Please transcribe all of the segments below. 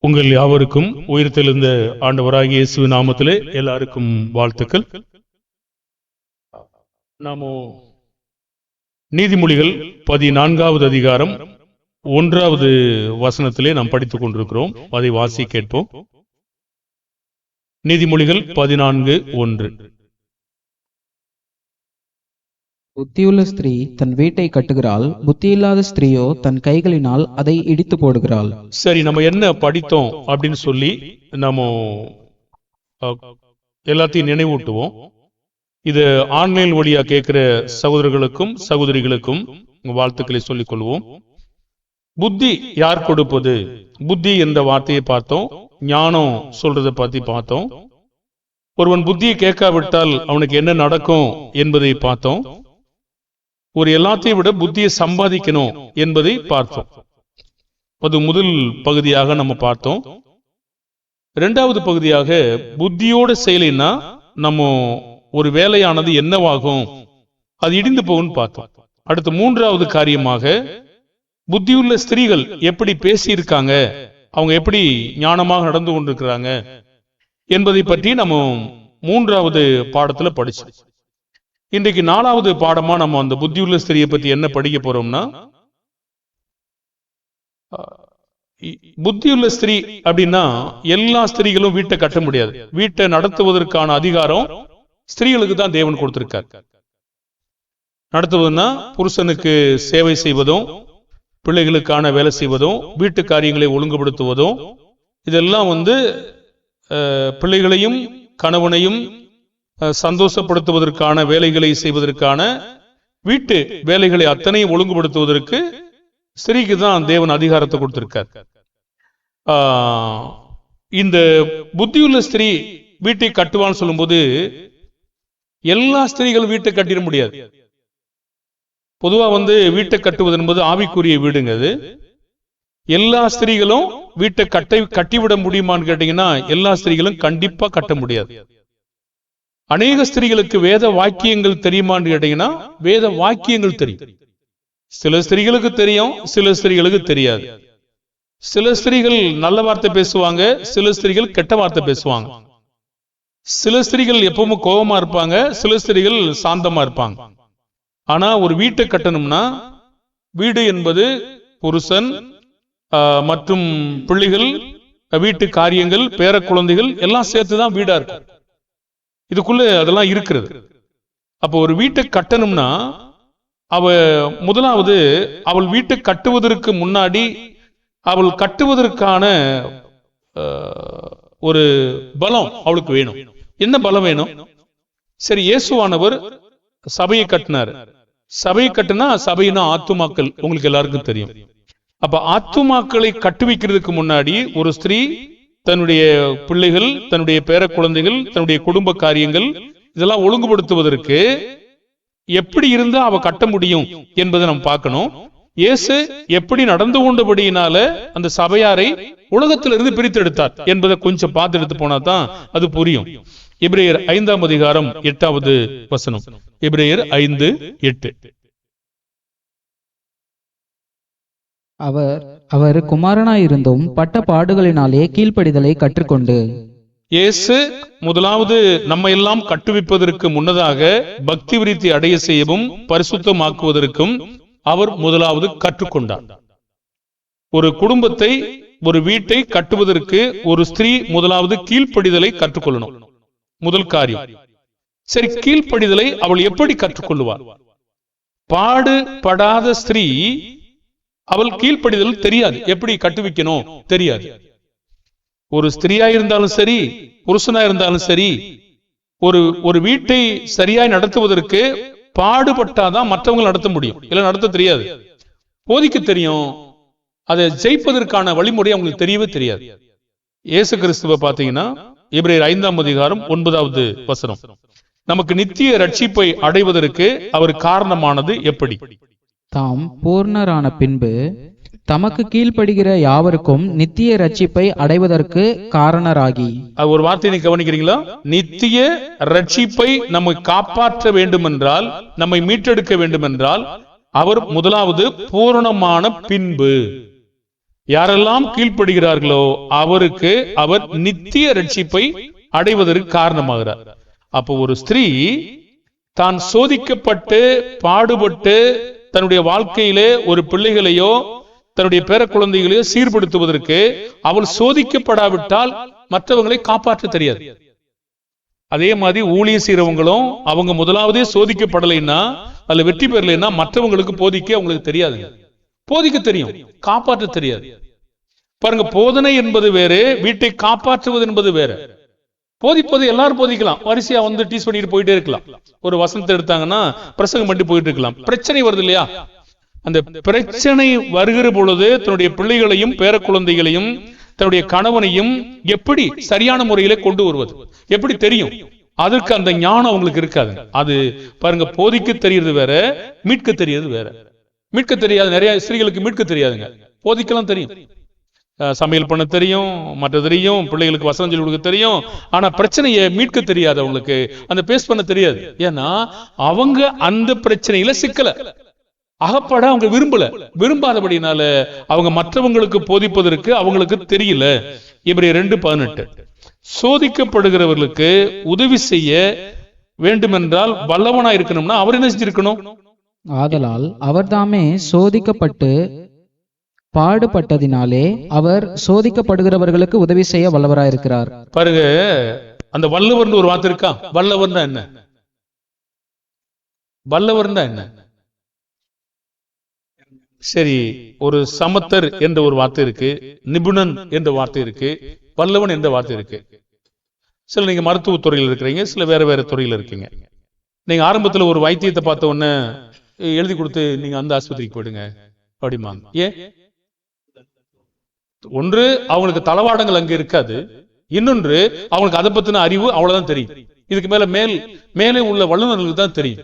உங்கள் யாவருக்கும் உயிர்த்தெழுந்த ஆண்டவராகிய இயேசுவின் நாமத்திலே எல்லாருக்கும் வாழ்த்துக்கள். நாமோ நீதிமொழிகள் 14வது அதிகாரம் 1வது வசனத்திலே நாம் படித்துக் கொண்டிருக்கிறோம். அதை வாசி கேட்போம். நீதிமொழிகள் 14:1. புத்தியுள்ள ஸ்திரீ தன் வீட்டை கட்டுகிறாள், புத்தியில்லாத ஸ்திரீயோ தன் கைகளினால் அதை இடித்து போடுகிறாள். சரி, நம்ம என்ன படித்தோம் அப்படின்னு சொல்லி நம்ம எல்லாத்தையும் நினைவூட்டுவோம். இது ஆன்லைன் வழியா கேட்கிற சகோதரர்களுக்கும் சகோதரிகளுக்கும் வாழ்த்துக்களை சொல்லிக் கொள்வோம். புத்தி யார் கொடுப்பது? புத்தி என்ற வார்த்தையை பார்த்தோம். ஞானம் சொல்றதை பத்தி பார்த்தோம். ஒருவன் புத்தியை கேட்காவிட்டால் அவனுக்கு என்ன நடக்கும் என்பதை பார்த்தோம். ஒரு எல்லாத்தையும் விட புத்தியை சம்பாதிக்கணும் என்பதை பார்த்தோம். அது முதல் பகுதியாக நம்ம பார்த்தோம். இரண்டாவது பகுதியாக புத்தியோட செயலினா நம்ம ஒரு வேலையானது என்னவாகும், அது இடிந்து போகும்னு பார்த்தோம். அடுத்து மூன்றாவது காரியமாக புத்தியுள்ள ஸ்திரீகள் எப்படி பேசியிருக்காங்க, அவங்க எப்படி ஞானமாக நடந்து கொண்டிருக்கிறாங்க என்பதை பற்றி நம்ம மூன்றாவது பாடத்துல படிச்சோம். இன்றைக்கு 4வது பாடமா நம்ம அந்த புத்தியுள்ள ஸ்திரியை பத்தி என்ன படிக்க போறோம்னா, புத்தியுள்ள ஸ்திரீ அப்படின்னா எல்லா ஸ்திரீகளும் வீட்டை கட்ட முடியாது. வீட்டை நடத்துவதற்கான அதிகாரம் ஸ்திரீகளுக்கு தான் தேவன் கொடுத்திருக்கார். நடத்துவதுன்னா புருஷனுக்கு சேவை செய்வதும், பிள்ளைகளுக்கான வேலை செய்வதும், வீட்டு காரியங்களை ஒழுங்குபடுத்துவதும், இதெல்லாம் பிள்ளைகளையும் கணவனையும் சந்தோஷப்படுத்துவதற்கான வேலைகளை செய்வதற்கான வீட்டு வேலைகளை அத்தனையும் ஒழுங்குபடுத்துவதற்கு ஸ்திரீக்கு தான் தேவன் அதிகாரத்தை கொடுத்திருக்கார். இந்த புத்தியுள்ள ஸ்திரீ வீட்டை கட்டுவான்னு சொல்லும்போது எல்லா ஸ்திரீகளும் வீட்டை கட்டிட முடியாது. பொதுவா வீட்டை கட்டுவது என்பது ஆவிக்குரிய வீடுங்க. அது எல்லா ஸ்திரீகளும் வீட்டை கட்டிவிட முடியுமான்னு கேட்டீங்கன்னா எல்லா ஸ்திரீகளும் கண்டிப்பா கட்ட முடியாது. அநேக ஸ்திரீகளுக்கு வேத வாக்கியங்கள் தெரியுமான்னு கேட்டீங்கன்னா வேத வாக்கியங்கள் தெரியும். சில ஸ்திரீகளுக்கு தெரியும், சில ஸ்திரீகளுக்கு தெரியாது. சில ஸ்திரீகள் நல்ல வார்த்தை பேசுவாங்க, சில ஸ்திரீகள் கெட்ட வார்த்தை பேசுவாங்க. சில ஸ்திரீகள் எப்பவும் கோபமா இருப்பாங்க, சில ஸ்திரீகள் சாந்தமா இருப்பாங்க. ஆனா ஒரு வீட்டை கட்டணும்னா, வீடு என்பது புருஷன் மற்றும் பிள்ளைகள், வீட்டு காரியங்கள், பேர குழந்தைகள் எல்லாம் சேர்த்துதான் வீடா இருக்கு. இதுக்குள்ள அதெல்லாம் இருக்கிறது. அப்போ ஒரு வீட்டை கட்டணும்னா முதலாவது அவள் வீட்டை கட்டுவதற்கு முன்னாடி அவள் கட்டுவதற்கான ஒரு பலம் அவளுக்கு வேணும். என்ன பலம் வேணும்? சரி, இயேசுவானவர் சபையை கட்டினார். சபையை கட்டினா சபையினா ஆத்துமாக்கள் உங்களுக்கு எல்லாருக்கும் தெரியும். அப்ப ஆத்துமாக்களை கட்டுவிக்கிறதுக்கு முன்னாடி ஒரு ஸ்திரீ தன்னுடைய பிள்ளைகள், தன்னுடைய பேர குழந்தைகள், தன்னுடைய குடும்ப காரியங்கள் இதெல்லாம் ஒழுங்குபடுத்துவதற்கு எப்படி இருந்தா அவ கட்ட முடியும் என்பதை நம்ம பார்க்கணும். இயேசு எப்படி நடந்து கொண்டபடியினால அந்த சபையாரை உலகத்திலிருந்து பிரித்து எடுத்தார் என்பதை கொஞ்சம் பார்த்து எடுத்து போனா தான் அது புரியும். எபிரேயர் 5ஆம் அதிகாரம் 8வது வசனம். எபிரேயர் 5:8. அவர் குமாரனாயிருந்தும் பட்ட பாடுகளினாலே கீழ்ப்படிதலை கற்றுக்கொண்டு. இயேசு முதலாவது நம்ம எல்லாம் கட்டுவிப்பதற்கு முன்னதாக பக்தி விருத்தி அடைய செய்யவும் பரிசுத்தமாக்குவதற்கும் அவர் முதலாவது கற்றுக்கொண்டார். ஒரு குடும்பத்தை, ஒரு வீட்டை கட்டுவதற்கு ஒரு ஸ்திரீ முதலாவது கீழ்ப்படிதலை கற்றுக்கொள்ளணும். முதல் காரியம். சரி, கீழ்ப்படிதலை அவள் எப்படி கற்றுக்கொள்வார்? பாடுபடாத ஸ்திரீ அவள் கீழ்ப்படிதல் தெரியாது. எப்படி கட்டுவிக்கணும் தெரியாது. ஒரு ஸ்திரீயா இருந்தாலும் சரி, புருஷனா இருந்தாலும் சரி, ஒரு வீட்டை சரியாய் நடத்துவதற்கு பாடுபட்டாதான் மற்றவங்க நடத்த முடியும். இல்ல நடத்த தெரியாது. போதிக்க தெரியும், அதை ஜெயிப்பதற்கான வழிமுறை அவங்களுக்கு தெரியவே தெரியாது. இயேசு கிறிஸ்துவை பார்த்தீங்கன்னா எபிரேயர் 5ஆம் அதிகாரம் 9வது வசனம். நமக்கு நித்திய ரட்சிப்பை அடைவதற்கு அவர் காரணமானது எப்படி? தாம் பூர்ணரான பின்பு தமக்கு கீழ்ப்படுகிற யாவருக்கும் நித்திய ரட்சிப்பை அடைவதற்கு காரணராகி. ஒரு வார்த்தையை கவனிக்கிறீங்களா? நித்திய ரட்சிப்பை நம்மை காப்பாற்ற வேண்டும் என்றால், நம்மை மீட்டெடுக்க வேண்டும் என்றால் அவர் முதலாவது பூரணமான பின்பு. யாரெல்லாம் கீழ்ப்படுகிறார்களோ அவருக்கு அவர் நித்திய ரட்சிப்பை அடைவதற்கு காரணமாகிறார். அப்போ ஒரு ஸ்திரீ தான் சோதிக்கப்பட்டு பாடுபட்டு தன்னுடைய வாழ்க்கையிலே ஒரு பிள்ளைகளையோ தன்னுடைய பேர குழந்தைகளையோ சீர்படுத்துவதற்கு அவள் சோதிக்கப்படாவிட்டால் மற்றவங்களை காப்பாற்ற தெரியாது. அதே மாதிரி ஊழிய செய்யறவங்களும் அவங்க முதலாவதே சோதிக்கப்படலைன்னா அதுல வெற்றி பெறலைன்னா மற்றவங்களுக்கு போதிக்க அவங்களுக்கு தெரியாதுங்க. போதிக்க தெரியும், காப்பாற்ற தெரியாது. பாருங்க, போதனை என்பது வேறு, வீட்டை காப்பாற்றுவது என்பது வேற. போதிப்பது எல்லாரும் போதிக்கலாம், வரிசையா வந்து டீஸ் பண்ணிட்டு போயிட்டே இருக்கலாம். ஒரு வசனத்தை எடுத்தாங்கன்னா பிரசங்கம் பண்ணி போயிட்டு இருக்கலாம். பிரச்சனை வருது இல்லையா? அந்த பிரச்சனை வருகிற பொழுது தன்னுடைய பிள்ளைகளையும் பேர குழந்தைகளையும் தன்னுடைய கணவனையும் எப்படி சரியான முறையில கொண்டு வருவது எப்படி தெரியும்? அதற்கு அந்த ஞானம் அவங்களுக்கு இருக்காது. அது பாருங்க, போதிக்க தெரியறது வேற, மீட்க தெரியறது வேற. மீட்க தெரியாது, நிறைய ஸ்திரீகளுக்கு மீட்க தெரியாதுங்க. போதிக்கலாம் தெரியும், சமையல் பண்ண தெரியும், மற்ற தெரியும், பிள்ளைகளுக்கு வசனம் சொல்லி கொடுக்க தெரியும். ஆனா பிரச்சனையை மீட்க தெரியாது அவங்களுக்கு, அந்த பேஸ் பண்ண தெரியாது. ஏன்னா அவங்க அந்த பிரச்சனையில சிக்கல, அகப்பட அவங்க விரும்பாதபடினால அவங்க மற்றவங்களுக்கு போதிப்பதற்கு அவங்களுக்கு தெரியல. எபிரேயர் 2:18 சோதிக்கப்படுகிறவர்களுக்கு உதவி செய்ய வேண்டுமென்றால் வல்லவனா இருக்கணும்னா அவர் என்ன செஞ்சிருக்கணும்? ஆதலால் அவர் தாமே சோதிக்கப்பட்டு பாடுபட்டதினாலே அவர் சோதிக்கப்படுகிறவர்களுக்கு உதவி செய்ய வல்லவராயிருக்கிறார். பாருங்க, அந்த வல்லவர்னு ஒரு வார்த்தை இருக்கா? வல்லவர்னா என்ன? வல்லவர்னா என்ன? சரி, ஒரு சமத்தர் என்ற ஒரு வார்த்தை இருக்கு, நிபுணன் என்ற வார்த்தை இருக்கு, வல்லவன் என்ற வார்த்தை இருக்கு. சில நீங்க மருத்துவ துறையில் இருக்கிறீங்க, சில வேற வேற துறையில் இருக்கீங்க. நீங்க ஆரம்பத்துல ஒரு வைத்தியத்தை பார்த்த உடனே எழுதி கொடுத்து நீங்க அந்த ஆஸ்பத்திரிக்கு போயிடுங்க அப்படிமாங்க. ஏன்? ஒன்று அவங்களுக்கு தளவாடங்கள் அங்க இருக்காது, இன்னொன்று அவங்களுக்கு அதை பத்தின அறிவு அவ்வளவுதான் தெரியும். இதுக்கு மேலே உள்ள வல்லுநர்களுக்கு தான் தெரியும்.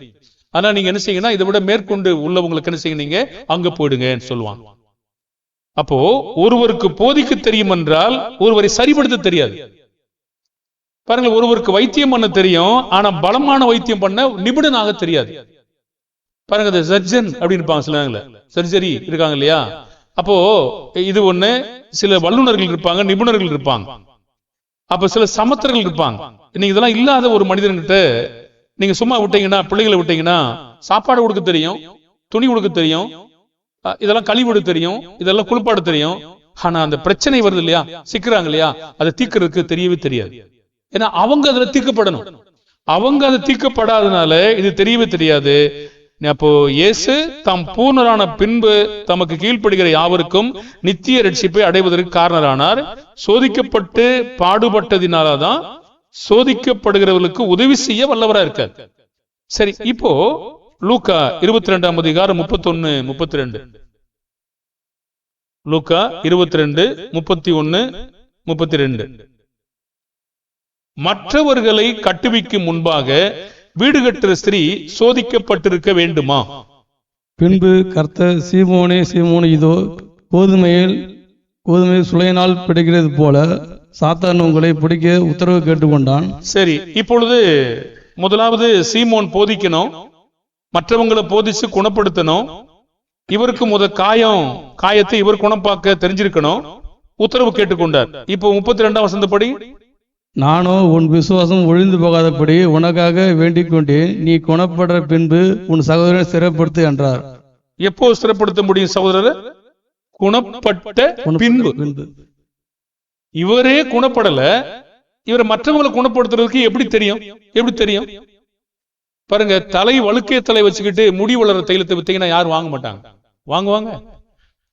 ஆனா நீங்க என்ன செய்யுங்கன்னா, இதை விட மேற்கொண்டு உள்ளவங்களுக்கு என்ன செய்யுங்க, நீங்க அங்க போயிடுங்கன்னு சொல்லுவாங்க. அப்போ ஒருவருக்கு போதிக்க தெரியும் என்றால் ஒருவரை சரிபடுத்த தெரியாது. பாருங்க, ஒருவருக்கு வைத்தியம் பண்ண தெரியும், ஆனா பலமான வைத்தியம் பண்ண நிபுணனாக தெரியாது. பாருங்க, சர்ஜன் அப்படின்னு இருப்பாங்க, சில சர்ஜரி இருக்காங்க இல்லையா? அப்போ இது ஒண்ணு, சில வல்லுநர்கள் இருப்பாங்க, நிபுணர்கள் இருப்பாங்க. அப்ப சில சமத்தர்கள் இருப்பாங்க. நீங்க இதெல்லாம் இல்லாத ஒரு மனிதன்கிட்ட நீங்க சும்மா விட்டீங்கன்னா, பிள்ளைகளை விட்டீங்கன்னா, சாப்பாடு கொடுக்க தெரியும், துணி கொடுக்க தெரியும், இதெல்லாம் கழிவிட தெரியும், இதெல்லாம் குளிப்பாட தெரியும். ஆனா அந்த பிரச்சனை வருது இல்லையா, சிக்கிறாங்க இல்லையா, அதை தீர்க்கறதுக்கு தெரியவே தெரியாது. ஏன்னா அவங்க அதுல தீர்க்கப்படணும். அவங்க அதை தீர்க்கப்படாதனால இது தெரியவே தெரியாது. அப்போ இயேசு தாம் பூர்ணரான பின்பு தமக்கு கீழ்ப்படுகிற யாவருக்கும் நித்திய ரட்சிப்பை அடைவதற்கு காரணரானார். சோதிக்கப்பட்டு பாடுபட்டதினாலதான் சோதிக்கப்படுகிறவர்களுக்கு உதவி செய்ய வல்லவரா இருக்கார். சரி, இப்போ லூக்கா 22:31-32. லூக்கா 22:31-32. மற்றவர்களை கட்டுவிக்கும் முன்பாக வீடு கட்டுற ஸ்திரீ சோதிக்கப்பட்டிருக்க வேண்டுமா? பின்பு கர்த்தர், சீமோனே சீமோனே, இதோ கோதுமை சுளையினால் பிடிக்கிறது போல சாத்தான் உங்களை பிடிக்க உத்தரவு கேட்டுக்கொண்டான். சரி, இப்பொழுது முதலாவது சீமோன் போதிக்கணும், மற்றவங்களை போதிச்சு குணப்படுத்தணும். இவருக்கு காயத்தை இவர் குணப்பாக்க தெரிஞ்சிருக்கணும். உத்தரவு கேட்டுக்கொண்டார். இப்போ 32ஆம் வசனப்படி, நானோ உன் விசுவாசம் ஒழிந்து போகாதபடி உனக்காக வேண்டிக் கொண்டேன், நீ குணப்படுற பின்பு உன் சகோதரனை ஸ்திரப்படுத்து என்றார். எப்போ ஸ்திரப்படுத்த முடியும் சகோதரர்? குணப்பட்ட பின்பு. இவரே குணப்படல, இவரை மற்றவங்களை குணப்படுத்துறதுக்கு எப்படி தெரியும்? பாருங்க, தலை வழுக்கே தலை வச்சுக்கிட்டு முடி வளர தைலத்தை வித்தீங்கன்னா யாரும் வாங்க மாட்டாங்க. வாங்குவாங்க?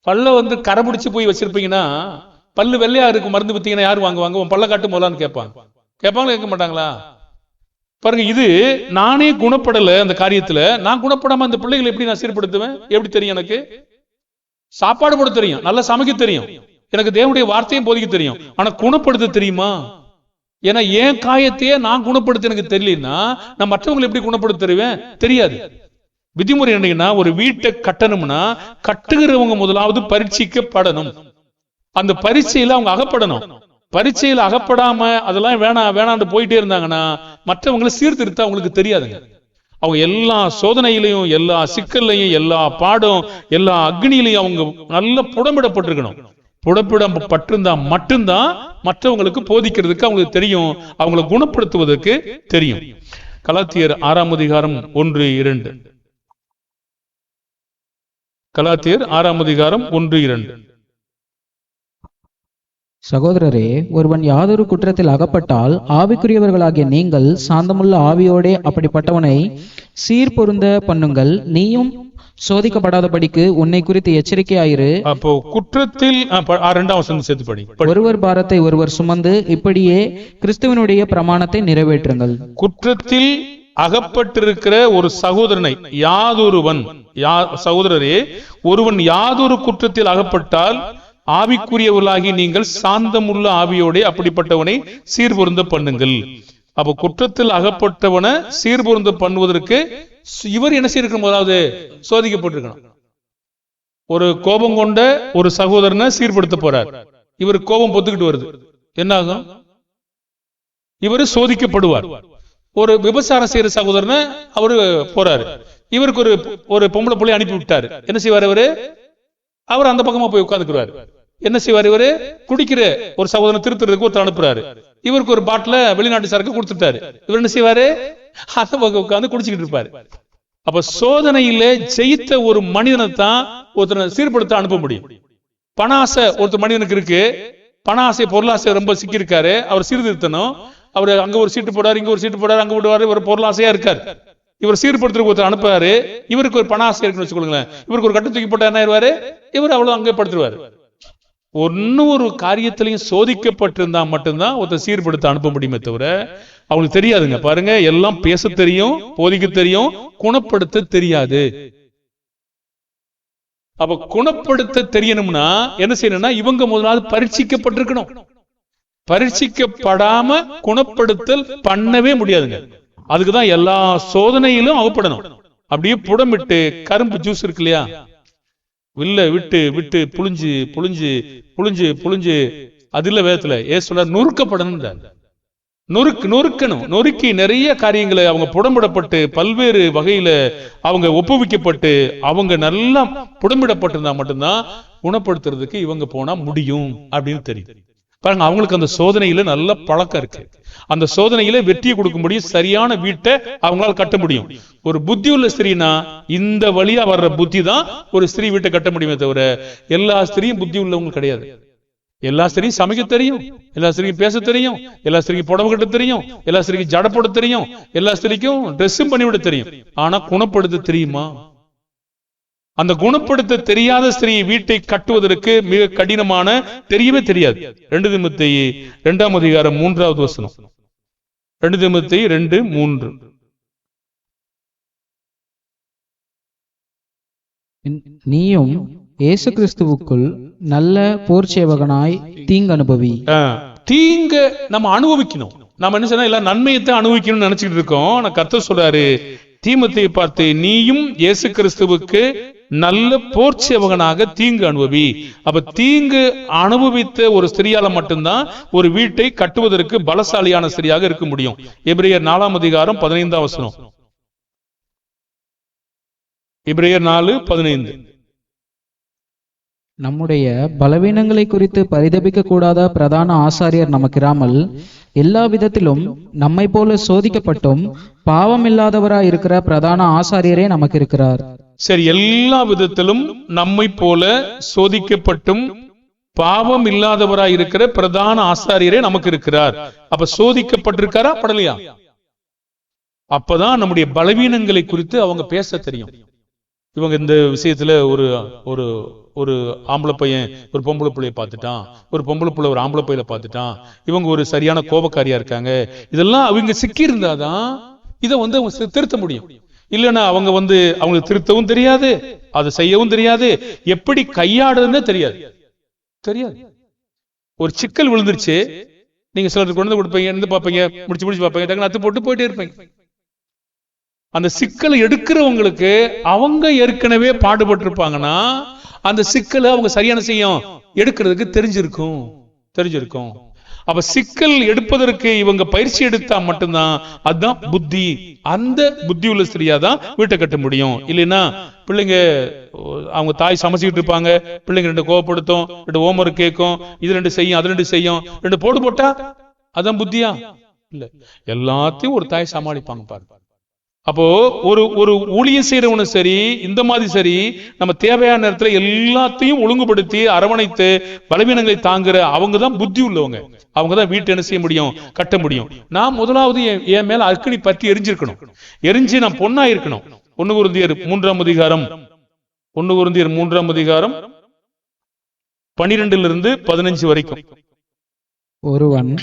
பல்ல வந்து கரை பிடிச்சு போய் வச்சிருப்பீங்கன்னா, பல்லு வெள்ளையா இருக்கு மருந்து வித்தீங்கன்னா யாரும் வாங்குவாங்க? உன் பல்ல காட்டு போலான்னு கேட்பாங்களா? கேட்க மாட்டாங்களா? பாருங்க, இது நானே குணப்படல, அந்த காரியத்துல நான் குணப்படாம அந்த பிள்ளைகளை எப்படி நான் சீர்படுத்துவேன்? எப்படி தெரியும்? எனக்கு சாப்பாடு போட தெரியும், நல்லா சமைக்க தெரியும், எனக்கு தேவனுடைய வார்த்தையும் போதிக்க தெரியும், ஆனா குணப்படுத்த தெரியுமா? ஏன்னா என் காயத்தையே நான் குணப்படுத்த எனக்கு தெரியலன்னா நான் மற்றவங்களை எப்படி குணப்படுத்த தருவேன்? தெரியாது. விதிமுறை என்னன்னா, ஒரு வீட்டை கட்டணும்னா கட்டுகிறவங்க முதலாவது பரீட்சிக்கப்படணும். அந்த பரீட்சையில அவங்க அகப்படணும். பரீட்சையில அகப்படாம அதெல்லாம் வேணாண்டு போயிட்டே இருந்தாங்கன்னா மற்றவங்களை சீர்திருத்த அவங்களுக்கு தெரியாதுங்க. அவங்க எல்லா சோதனையிலையும், எல்லா சிக்கல்லையும், எல்லா பாடம், எல்லா அக்னியிலையும் அவங்க நல்ல புடமிடப்பட்டிருக்கணும். புடப்பிடம் பட்டிருந்தா மட்டும்தான் மற்றவங்களுக்கு போதிக்கிறதுக்கு அவங்களுக்கு தெரியும், அவங்களை குணப்படுத்துவதற்கு தெரியும். கலாத்தியர் 6 1-2. கலாத்தியர் 6 1-2. சகோதரரே, ஒருவன் யாதொரு குற்றத்தில் அகப்பட்டால் ஆவிக்குரியவர்களாகிய நீங்கள் சாந்தமுள்ள ஆவியோடே அப்படிப்பட்டவனை சீர்பொருந்த பண்ணுங்கள். நீயும் சோதிக்கப்படாதபடிக்கு உன்னை குறித்து எச்சரிக்கையாயிரு. அப்போ குற்றத்தில் 2ஆம் வசனம் சேர்த்து படி. ஒருவர் பாரத்தை ஒருவர் சுமந்து இப்படியே கிறிஸ்துவனுடைய பிரமாணத்தை நிறைவேற்றுங்கள். குற்றத்தில் அகப்பட்டிருக்கிற ஒரு சகோதரனை சகோதரரே, ஒருவன் யாதொரு குற்றத்தில் அகப்பட்டால் ஆவிக்குரியவர்களாகி நீங்கள் சாந்தமுள்ள ஆவியோடே அப்படிப்பட்டவனை சீர்பொருந்த பண்ணுங்கள். அப்ப குற்றத்தில் அகப்பட்டவனை சீர்பொருந்த பண்ணுவதற்கு இவர் என்ன செய்யணும்? அதாவது சோதிக்கப்பட்டிருக்கணும். ஒரு கோபம் கொண்ட ஒரு சகோதரனை சீர்படுத்த போறார். இவர் கோபம் பொத்துக்கிட்டு வருது, என்ன ஆகும்? இவரு சோதிக்கப்படுவார். ஒரு விபச்சாரம் செய்யற சகோதரனை அவரு போறாரு, இவருக்கு ஒரு பொம்பளை பிள்ளை அனுப்பி விட்டாரு. என்ன செய்வார் அவரு? அவர் அந்த பக்கமா போய் உட்கார்ந்துக்கிறாரு. என்ன செய்வார்? இவரு குடிக்கிற ஒரு சகோதரனை திருத்துறதுக்கு ஒருத்தர் அனுப்புறாரு. இவருக்கு ஒரு பாட்டில வெளிநாட்டு சரக்கு கொடுத்துட்டாரு. இவர் என்ன செய்வாரு? அந்த பக்கம் உட்கார்ந்து குடிச்சுக்கிட்டு இருப்பாரு. அப்ப சோதனையில ஜெயித்த ஒரு மனிதனை தான் ஒருத்தனை சீர்படுத்த அனுப்ப முடியும். பண ஆசை ஒருத்தர் மனிதனுக்கு இருக்கு, பண ஆசை பொருளாசை ரொம்ப சிக்கி இருக்காரு, அவர் சீர்திருத்தணும். அவர் அங்க ஒரு சீட்டு போடாரு, இங்க ஒரு சீட்டு போடாரு, அங்க விடுவாரு, ஒரு பொருளாசையா இருக்காரு. இவர் சீர்படுத்துறதுக்கு ஒருத்தர் அனுப்புறாரு. இவருக்கு ஒரு பண ஆசை இருக்குன்னு வச்சுக்கோங்களேன். இவருக்கு ஒரு கட்டு தூக்கி போட்டா என்ன ஆயிடுவாரு? இவர் அவ்வளவு அங்கே படுத்துருவாரு. ஒரு காரியத்திலையும் சோதிக்கப்பட்டிருந்தா மட்டும்தான் ஒருத்தர் சீர்படுத்த அனுப்ப முடியுமே தவிர அவங்களுக்கு தெரியாதுங்க. பாருங்க, எல்லாம் பேச தெரியும், போதிக்க தெரியும், குணப்படுத்த தெரியாது. அப்ப குணப்படுத்த தெரியணும்னா என்ன செய்யணும்னா இவங்க முதலாவது பரீட்சிக்கப்பட்டிருக்கணும். பரீட்சிக்கப்படாம குணப்படுத்தல் பண்ணவே முடியாதுங்க. அதுக்குதான் எல்லா சோதனையிலும் அகப்படணும். அப்படியே புடமிட்டு கரும்பு ஜூஸ் இருக்கு இல்லையா, வில்ல விட்டு விட்டு புளிஞ்சு புளிஞ்சு புளிஞ்சு புளிஞ்சு அதுல வேதத்துல சொல்ல நொறுக்கப்படணும். நொறுக்கணும். நொறுக்கி நிறைய காரியங்களை அவங்க புடமிடப்பட்டு பல்வேறு வகையில அவங்க ஒப்புவிக்கப்பட்டு அவங்க நல்லா புடமிடப்பட்டிருந்தா மட்டும்தான் குணப்படுத்துறதுக்கு இவங்க போனா முடியும் அப்படின்னு தெரியும். பாருங்க, அவங்களுக்கு அந்த சோதனையில நல்ல பழக்கம் இருக்கு. அந்த சோதனையில வெற்றியை கொடுக்க முடியும், சரியான வீட்டை அவங்களால கட்ட முடியும். ஒரு புத்தி உள்ள ஸ்திரீனா இந்த வழியா வர்ற புத்தி தான் ஒரு ஸ்திரீ வீட்டை கட்ட முடியுமே தவிர எல்லா ஸ்திரீயும் புத்தி உள்ளவங்க கிடையாது. எல்லா ஸ்திரீயும் சமைக்க தெரியும், எல்லா ஸ்திரீக்கும் பேச தெரியும், எல்லா ஸ்திரீக்கும் புடவை கட்ட தெரியும், எல்லா ஸ்திரீக்கும் ஜட போட தெரியும், எல்லா ஸ்திரீக்கும் ட்ரெஸ்ஸும் பண்ணிவிட தெரியும். ஆனா குணப்படுத்த தெரியுமா? அந்த குணப்படுத்த தெரியாத ஸ்திரீ வீட்டை கட்டுவதற்கு மிக கடினமான, தெரியவே தெரியாது. 2 தீமோத்தேயு 2ஆம் அதிகாரம் 3வது வசனம். 2 தீமோத்தேயு 2:3. நீயும் இயேசு கிறிஸ்துவுக்குள் நல்ல போர் சேவகனாய் தீங்கு அனுபவி. தீங்க நம்ம அனுபவிக்கணும். நம்ம என்ன சொன்னா எல்லாம் நன்மையத்தை அனுபவிக்கணும்னு நினைச்சிட்டு இருக்கோம். நான் கர்த்தர் சொல்றாரு தீமோத்தேயை பார்த்து, நீயும் இயேசு கிறிஸ்துவுக்கு நல்ல போர் சேவகனாக தீங்கு அனுபவி. அப்ப தீங்கு அனுபவித்த ஒரு ஸ்திரியால மட்டும்தான் ஒரு வீட்டை கட்டுவதற்கு பலசாலியான ஸ்திரியாக இருக்க முடியும். எபிரேயர் 4ஆம் அதிகாரம் 15ஆம் வசனம். எபிரேயர் 4:15. நம்முடைய பலவீனங்களை குறித்து பரிதபிக்க கூடாத பிரதான ஆசாரியர் நமக்கிராமல் எல்லா விதத்திலும் நம்மை போல சோதிக்கப்பட்டும் பாவம் இல்லாதவராய் இருக்கிற பிரதான ஆசாரியரே நமக்கு இருக்கிறார். சரி, எல்லா விதத்திலும் நம்மை போல சோதிக்கப்பட்டும் பாவம் இல்லாதவராய் இருக்கிற பிரதான ஆசாரியரே நமக்கு இருக்கிறார். அப்ப சோதிக்கப்பட்டிருக்காரா, படலையா? அப்பதான் நம்முடைய பலவீனங்களை குறித்து அவங்க பேச தெரியும். இவங்க இந்த விஷயத்துல ஒரு ஒரு ஆம்பளை பையன் ஒரு பொம்பளை பிள்ளைய பார்த்துட்டான், ஒரு பொம்பளை பிள்ளை ஒரு ஆம்பளை பையில பார்த்துட்டான், இவங்க ஒரு சரியான கோபக்காரியா இருக்காங்க. இதெல்லாம் அவங்க சிக்கி இருந்தாதான் இதை அவங்க திருத்த முடியும். இல்லைன்னா அவங்களுக்கு திருத்தவும் தெரியாது, அதை செய்யவும் தெரியாது, எப்படி கையாடுறதுன்னு தெரியாது. ஒரு சிக்கல் விழுந்துருச்சு, நீங்க சிலருக்கு கொண்டு கொடுப்பீங்க, இருந்து பார்ப்பீங்க, முடிச்சு பார்ப்பீங்க, டக்குனு அத்து போட்டு போயிட்டே இருப்பீங்க. அந்த சிக்கலை எடுக்கிறவங்களுக்கு அவங்க ஏற்கனவே பாடுபட்டு இருப்பாங்கன்னா அந்த சிக்கலை அவங்க சரியான செய்யும் எடுக்கிறதுக்கு தெரிஞ்சிருக்கும். அப்ப சிக்கல் எடுப்பதற்கு இவங்க பயிற்சி எடுத்தா மட்டும்தான் அதுதான் புத்தி. அந்த புத்தி உள்ள ஸ்திரியா தான் வீட்டை கட்ட முடியும். இல்லைன்னா பிள்ளைங்க அவங்க தாய் சமைச்சுக்கிட்டு இருப்பாங்க, பிள்ளைங்க 2 கோவப்படுத்தும், 2 ஹோம்வொர்க் கேட்கும், இது 2 செய்யும், அது 2 செய்யும், 2 போடு போட்டா அதான் புத்தியா? இல்ல, எல்லாத்தையும் ஒரு தாய் சமாளிப்பாங்க பாருங்க. அப்போ ஒரு ஊழியம் செய்யறவனும் சரி, இந்த மாதிரி சரி, நம்ம தேவையான நேரத்துல எல்லாத்தையும் ஒழுங்குபடுத்தி அரவணைத்து பலவீனங்களை தாங்குற அவங்க தான் புத்தி உள்ளவங்க. அவங்க தான் வீட்டை என்ன செய்ய முடியும், கட்ட முடியும். நான் முதலாவது என் மேல அக்கினி பற்றி எரிஞ்சிருக்கணும், எரிஞ்சு நான் பொண்ணா இருக்கணும். 1 கொரிந்தியர் 3ஆம் அதிகாரம் 12 15 வரைக்கும். ஒருவன்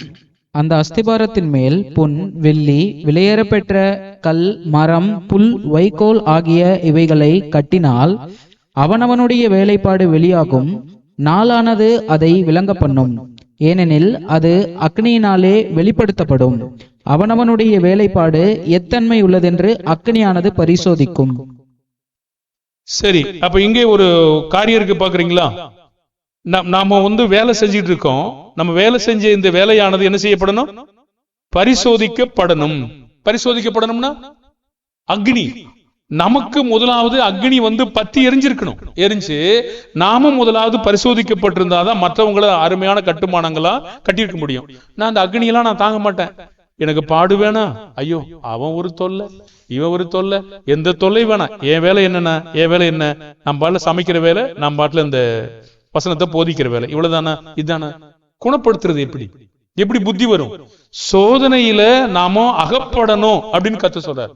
அந்த அஸ்திபாரத்தின் மேல் பொன், வெள்ளி, விலையேறப்பெற்ற கல், மரம், புல், வைக்கோல் ஆகிய இவைகளை கட்டினால் அவனவனுடைய வேலைப்பாடு வெளியாகும். நாளானது அதை விளங்க பண்ணும். ஏனெனில் அது அக்னியினாலே வெளிப்படுத்தப்படும். அவனவனுடைய வேலைப்பாடு எத்தன்மை உள்ளதென்று அக்னியானது பரிசோதிக்கும். சரி, அப்ப இங்கே ஒரு காரியம் இருக்கு, பாக்குறீங்களா? நாம வேலை செஞ்சிட்டு இருக்கோம். நம்ம வேலை செஞ்ச இந்த வேலையானது என்ன செய்யப்படணும்? பரிசோதிக்கப்படணும். பரிசோதிக்கப்படணும்னா அக்னி, நமக்கு முதலாவது அக்னி பத்தி எரிஞ்சிருக்கணும். எரிஞ்சு நாம முதலாவது பரிசோதிக்கப்பட்டிருந்தாதான் மற்றவங்களை அருமையான கட்டுமானங்களா கட்டியிருக்க முடியும். நான் அந்த அக்னியெல்லாம் நான் தாங்க மாட்டேன், எனக்கு பாடு வேணாம், ஐயோ அவன் ஒரு தொல்லை, இவன் ஒரு தொல்லை, எந்த தொல்லை வேணாம், என் வேலை என்னன்னா, என் வேலை என்ன, நம்ம பாட்டுல சமைக்கிற வேலை, நம்ம பாட்டுல இந்த வசனத்தை போதிக்கிற வேலை, இவ்வளவுதானா? இதுதானா? குணப்படுத்துறது எப்படி புத்தி வரும்? சோதனையில நாம அகப்படணும் அப்படின்னு கத்து சொல்றார்.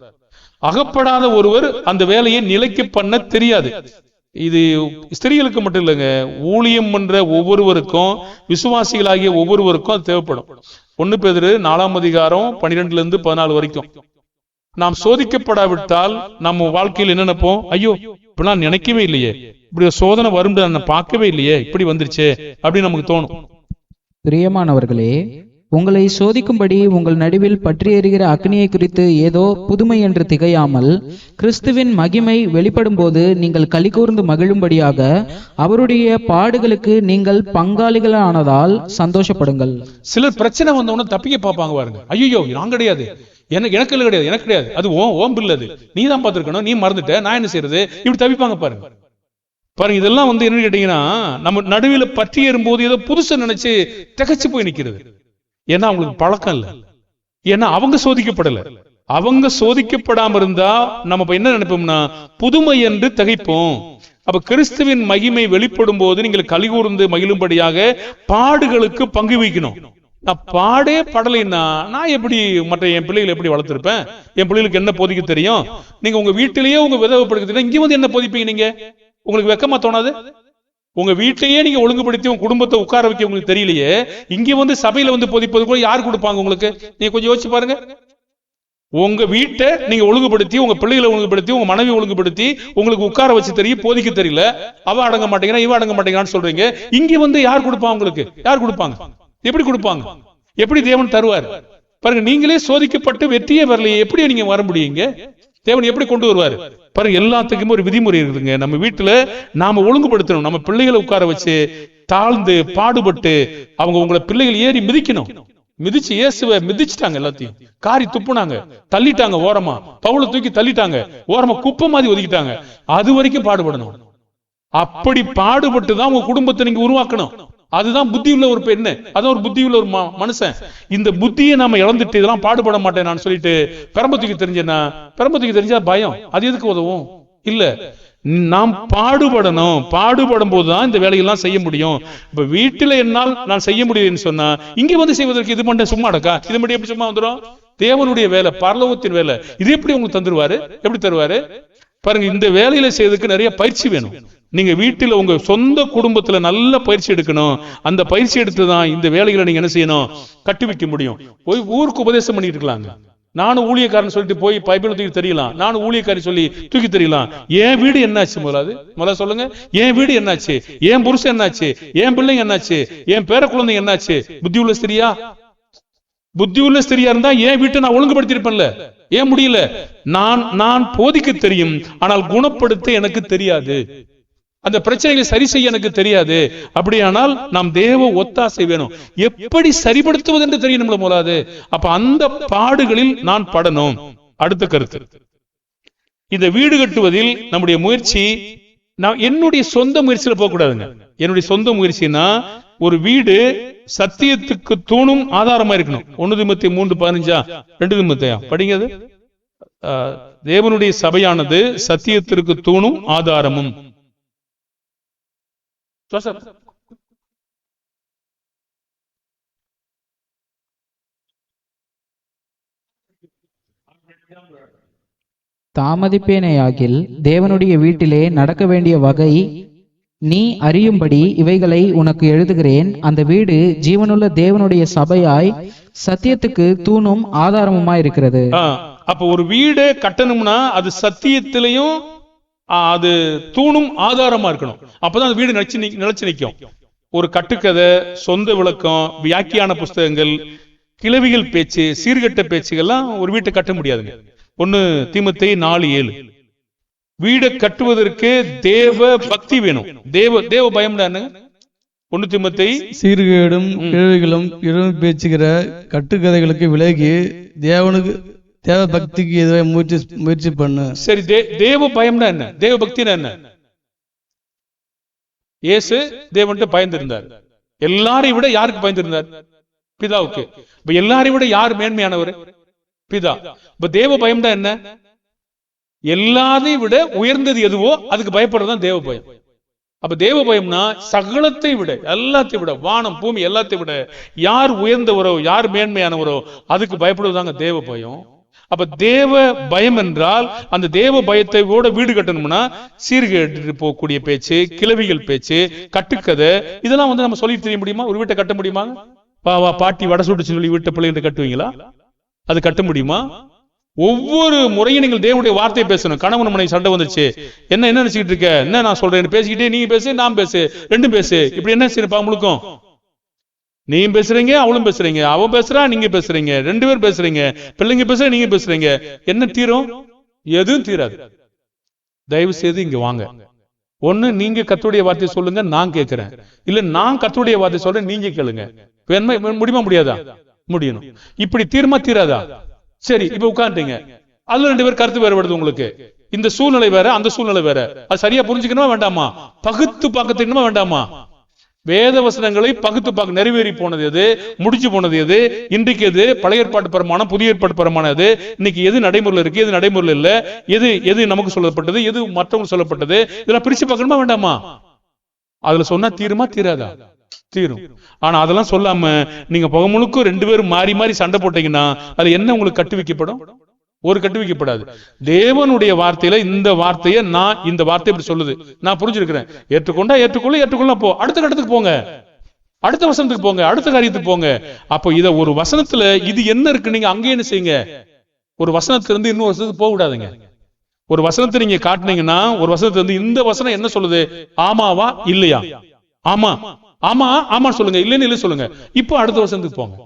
அகப்படாத ஒருவர் அந்த வேலையை நிலைக்கு பண்ண தெரியாது. இது ஸ்திரீகளுக்கு மட்டும் இல்லைங்க, ஊழியம் பண்ற ஒவ்வொருவருக்கும், விசுவாசிகளாகிய ஒவ்வொருவருக்கும் அது தேவைப்படும். 1 பேதுரு 4ஆம் அதிகாரம் 12 14 வரைக்கும். நாம் சோதிக்கப்படாவிட்டால் நம்ம வாழ்க்கையில் என்ன நினைப்போம்? ஐயோ இப்ப நான் நினைக்கவே இல்லையே, இப்படி ஒரு சோதனை வரும் நான் பார்க்கவே இல்லையே, இப்படி வந்துருச்சே அப்படின்னு நமக்கு தோணும். பிரியமானவர்களே, உங்களை சோதிக்கும்படி உங்கள் நடுவில் பற்றி எறிகிற அக்னியை குறித்து ஏதோ புதுமை என்று திகையாமல், கிறிஸ்துவின் மகிமை வெளிப்படும் போது நீங்கள் களிகூர்ந்து மகிழும்படியாக அவருடைய பாடுகளுக்கு நீங்கள் பங்காளிகளானதால் சந்தோஷப்படுங்கள். சிலர் பிரச்சனை வந்தவன தப்பிக்க பார்ப்பாங்க பாருங்க. ஐயோ நான் கிடையாது, எனக்கு கிடையாது, எனக்கு கிடையாது, அது ஓம் பில்லது, நீ தான் பார்த்திருக்கணும், நீ மறந்துட்ட, நான் என்ன செய்யறது, இப்படி தவிப்பாங்க பாருங்க. பாருங்க, இதெல்லாம் என்னன்னு கேட்டீங்கன்னா, நம்ம நடுவில் பற்றி ஏறும்போது ஏதோ புதுசா நினைச்சு திகைச்சு போய் நிக்கிறது. ஏன்னா அவங்களுக்கு பழக்கம் இல்லை, ஏன்னா அவங்க சோதிக்கப்படல. அவங்க சோதிக்கப்படாம இருந்தா நம்ம என்ன நினைப்போம்னா புதுமை என்று திகைப்போம். அப்ப கிறிஸ்துவின் மகிமை வெளிப்படும் போது நீங்கள் கலிகூர்ந்து மகிழும்படியாக பாடுகளுக்கு பங்கு வைக்கணும். நான் பாடே படலைன்னா நான் எப்படி மற்ற என் பிள்ளைகளை எப்படி வளர்த்திருப்பேன்? என் பிள்ளைகளுக்கு என்ன போதிக்க தெரியும்? நீங்க உங்க வீட்டிலேயே உங்க விதவைப்படுத்த இங்க என்ன போதிப்பீங்க? நீங்க உங்களுக்கு வெக்கமா தோணாது? உங்க வீட்டையே நீங்க ஒழுங்குபடுத்தி உங்க குடும்பத்தை உட்கார வைக்க உங்களுக்கு தெரியலையே, இங்க சபையில போதிப்பது கூட யார் கொடுப்பாங்க உங்களுக்கு? நீங்க கொஞ்சம் யோசிச்சு பாருங்க. உங்க வீட்டை நீங்க ஒழுங்குபடுத்தி, உங்க பிள்ளைகளை ஒழுங்குபடுத்தி, உங்க மனைவி ஒழுங்குபடுத்தி உங்களுக்கு உட்கார வச்சு தெரியும், போதிக்க தெரியல, அவ அடங்க மாட்டேங்கிறா, இவ அடங்க மாட்டேங்கிறான்னு சொல்றீங்க. இங்க யார் கொடுப்பாங்க உங்களுக்கு? யார் கொடுப்பாங்க? எப்படி கொடுப்பாங்க? எப்படி தேவன் தருவார்? பாருங்க, நீங்களே சோதிக்கப்பட்டு வெற்றியே வரலையே, எப்படி நீங்க வர முடியுங்க? தேவன் எப்படி கொண்டு வருவாரு? பாருங்க, எல்லாத்துக்குமே ஒரு விதிமுறை இருக்குதுங்க. நம்ம வீட்டுல நாம ஒழுங்குபடுத்தணும். நம்ம பிள்ளைகளை உட்கார வச்சு தாழ்ந்து பாடுபட்டு உங்களை பிள்ளைகள் ஏறி மிதிக்கணும். மிதிச்சு இயேசுவை மிதிச்சுட்டாங்க, எல்லாத்தையும் காரி துப்புனாங்க, தள்ளிட்டாங்க ஓரமா, பவுலை தூக்கி தள்ளிட்டாங்க ஓரமா, குப்பை மாதிரி ஒதுக்கிட்டாங்க. அது வரைக்கும் பாடுபடணும். அப்படி பாடுபட்டு தான் உங்க குடும்பத்தை நீங்க உருவாக்கணும். அதுதான் புத்தி உள்ள ஒரு பெண்ணு, அதான் ஒரு புத்தி உள்ள ஒரு மனுஷன். இந்த புத்தியை நாம இழந்துட்டு இதெல்லாம் பாடுபட மாட்டேன் நான் சொல்லிட்டு பெரம்பத்துக்கு தெரிஞ்சேன்னா, பெரம்பத்துக்கு தெரிஞ்சா பயம், அது எதுக்கு உதவும்? இல்ல, நாம் பாடுபடணும். பாடுபடும் போதுதான் இந்த வேலையெல்லாம் செய்ய முடியும். இப்ப வீட்டுல என்னால் நான் செய்ய முடியுதுன்னு சொன்னா, இங்க செய்வதற்கு இது மட்டும் சும்மா அடக்கா? இது மட்டும் எப்படி சும்மா வந்துடும்? தேவனுடைய வேலை, பரலோகத்தின் வேலை, இது எப்படி உங்களுக்கு தந்துருவாரு? எப்படி தருவாரு? பாருங்க, இந்த வேலையில செய்யறதுக்கு நிறைய பயிற்சி வேணும். நீங்க வீட்டுல உங்க சொந்த குடும்பத்துல நல்ல பயிற்சி எடுக்கணும். அந்த பயிற்சி எடுத்துதான் இந்த வேலைகளை நீங்க என்ன செய்யணும்? கட்டி வைக்க முடியும். போய் ஊருக்கு உபதேசம் பண்ணிட்டு இருக்கலாங்க. நானும் ஊழியக்காரன் சொல்லிட்டு போய் பைபிள் தூக்கி தெரியலாம், நானும் ஊழியக்காரி சொல்லி தூக்கி தெரியலாம். என் வீடு என்னாச்சு? முதல்ல சொல்லுங்க, என் வீடு என்னாச்சு? என் புருஷன் என்னாச்சு? என் பிள்ளைங்க என்னாச்சு? என் பேர குழந்தைங்க என்னாச்சு? புத்தி உள்ள ஸ்திரியா? புத்தி உள்ள ஸ்திரியா இருந்தா என் வீட்டை நான் ஒழுங்குபடுத்தி இருப்பேன்ல. ஏன் முடியல? நான் போதிக்க தெரியும், ஆனால் குணப்படுத்த எனக்கு தெரியாது. அந்த பிரச்சனைகளை சரி செய்ய எனக்கு தெரியாது. அப்படியானால் நாம் தேவ ஒத்தாசை வேணும். எப்படி சரிபடுத்துவது என்று தெரியும் நம்மள போலாது. அப்ப அந்த பாடுகளில் நான் படணும். அடுத்த கருத்து, இந்த வீடு கட்டுவதில் நம்முடைய முயற்சி நான் என்னுடைய சொந்த முயற்சியில போக கூடாதுங்க. என்னுடைய சொந்த முயற்சினா ஒரு வீடு சத்தியத்துக்கு தூணும் ஆதாரமா இருக்கணும். 1 தீமோத்தேயு 3:15 2 தீமோத்தேயு படிங்க. தேவனுடைய சபையானது சத்தியத்திற்கு தூணும் ஆதாரமும். தாமதிப்பேனேயாகில் தேவனுடைய வீட்டிலே நடக்க வேண்டிய வகை நீ அறியும்படி இவைகளை உனக்கு எழுதுகிறேன். அந்த வீடு ஜீவனுள்ள தேவனுடைய சபையாய் சத்தியத்துக்கு தூணும் ஆதாரமுமாய் இருக்கிறது. அப்ப ஒரு வீடு கட்டணும்னா அது சத்தியத்திலையும் அது தூணும் ஆதாரமா இருக்கணும். அப்பதான் அந்த வீடு நிலைச்சு நிற்கும். ஒரு கட்டுக்கதை, சொந்த விளக்கம், வியாக்கியான புஸ்தகங்கள், கிளவிகள் பேச்சு, சீர்கட்ட பேச்சுகள்லாம் ஒரு வீட்டை கட்ட முடியாதுங்க. 1 தீமோத்தேயு 4:7 வீடை கட்டுவதற்கு தேவ பக்தி வேணும். தேவ பயம் என்ன? 1 தீமோத்தேயு சீர்கேடும் கிழவிகளும் இரவு பேச்சுகிற கட்டுக்கதைகளுக்கு விலகி தேவனுக்கு தேவ பக்திக்கு எதுவாக முயற்சி பண்ணு. சரி, தேவ பயம்னா என்ன? தேவ பக்தினா என்ன? இயேசு தேவன்ட்டு பயந்திருந்தார். எல்லாரையும் விட யாருக்கு பயந்திருந்தார்? பிதாவுக்கு. இப்ப எல்லாரையும் விட யார் மேன்மையானவர்? பிதா. இப்ப தேவ பயம்னா என்ன? எல்லாரையும் விட உயர்ந்தது எதுவோ அதுக்கு பயப்படுறதுதான் தேவ பயம். அப்ப தேவ பயம்னா சகலத்தை விட, எல்லாத்தையும் விட, வானம் பூமி எல்லாத்தையும் விட யார் உயர்ந்தவரோ, யார் மேன்மையானவரோ அதுக்கு பயப்படுவதாங்க தேவ பயம். அப்ப தேவ பயம் என்றால் அந்த தேவ பயத்தை கூட வீடு கட்டணும்னா சீர்கேட்டு போகக்கூடிய பேச்சு, கிளவிகள் பேச்சு, கட்டுக்கதை, இதெல்லாம் நம்ம சொல்லி தெரிய முடியுமா? ஒரு வீட்டை கட்ட முடியுமா? பாட்டி வடை சுட்டு சொல்லி வீட்டை பிள்ளைங்க கட்டுவீங்களா? அது கட்ட முடியுமா? ஒவ்வொரு முறையும் நீங்கள் தேவனுடைய வார்த்தையை பேசணும். கணவன் மனைவி சண்டை வந்துச்சு, என்ன நினைச்சுக்கிட்டு இருக்க, என்ன நான் சொல்றேன் பேசிக்கிட்டே, நீங்க பேசு நான் பேசு, ரெண்டும் பேசு, இப்படி என்ன செய்யணும் முழுக்கும்? நீயும் பேசுறீங்க, அவளும் பேசுறீங்க, அவன் பேசுறா, நீங்க பேசுறீங்க, 2 பேர் பேசுறீங்க, பிள்ளைங்க பேசுற, நீங்க பேசுறீங்க, என்ன தீரும்? எதுவும் தீராது. தயவு செய்து இங்க வாங்க. ஒண்ணு நீங்க கர்த்தருடைய வார்த்தை சொல்லுங்க, நான் கேட்கிறேன். இல்ல நான் கர்த்தருடைய வார்த்தை சொல்றேன், நீங்க கேளுங்க. முடியுமா? முடியாதா? முடியணும். இப்படி தீர்மா தீராதா? சரி, இப்ப உட்காந்துட்டீங்க, அதுல 2 பேர் கருத்து வேறுபடுது. உங்களுக்கு இந்த சூழ்நிலை வேற, அந்த சூழ்நிலை வேற. அது சரியா புரிஞ்சுக்கணுமா வேண்டாமா? பகுத்து பார்க்க தெரியணுமா வேண்டாமா? வேத வசனங்களை பகுத்து பார்க்க நிறைவேறி போனது எது, முடிச்சு போனது எது, இன்றைக்கு எது பழைய ஏற்பாட்டு பிரமாணம், புதிய ஏற்பாட்டு பிரமாணம் எது, இன்னைக்கு எது நடைமுறையில் இருக்கு, எது நடைமுறையில் இல்ல, எது நமக்கு சொல்லப்பட்டது, எது மற்றவங்களுக்கு சொல்லப்பட்டது, இதெல்லாம் பிரிச்சு பார்க்கணுமா வேண்டாமா? அதுல சொன்னா தீருமா தீராதா? தீரும். ஆனா அதெல்லாம் சொல்லாம நீங்க புகை முழுக்க 2 பேரும் மாறி மாறி சண்டை போட்டீங்கன்னா அது என்ன உங்களுக்கு கட்டு வைக்கப்படும்? ஒரு கட்டு வைக்கப்படாது. தேவனுடைய வார்த்தையில இந்த வார்த்தையை இந்த வார்த்தை இப்படி சொல்லுது, நான் புரிஞ்சிருக்கிறேன், ஏற்றுக்கொண்டா ஏற்றுக்கொள்ள போ, அடுத்த கட்டத்துக்கு போங்க, அடுத்த வசனத்துக்கு போங்க, அடுத்த காரியத்துக்கு போங்க. அப்போ இத ஒரு வசனத்துல இது என்ன இருக்கு நீங்க அங்கே என்ன செய்யுங்க? ஒரு வசனத்துல இருந்து இன்னொரு வசனத்துக்கு போக விடாதுங்க. ஒரு வசனத்தை நீங்க காட்டினீங்கன்னா ஒரு வசனத்துல இருந்து இந்த வசனம் என்ன சொல்லுது, ஆமாவா இல்லையா? ஆமா ஆமா ஆமா சொல்லுங்க, இல்லைன்னு இல்லை சொல்லுங்க. இப்போ அடுத்த வசனத்துக்கு போங்க,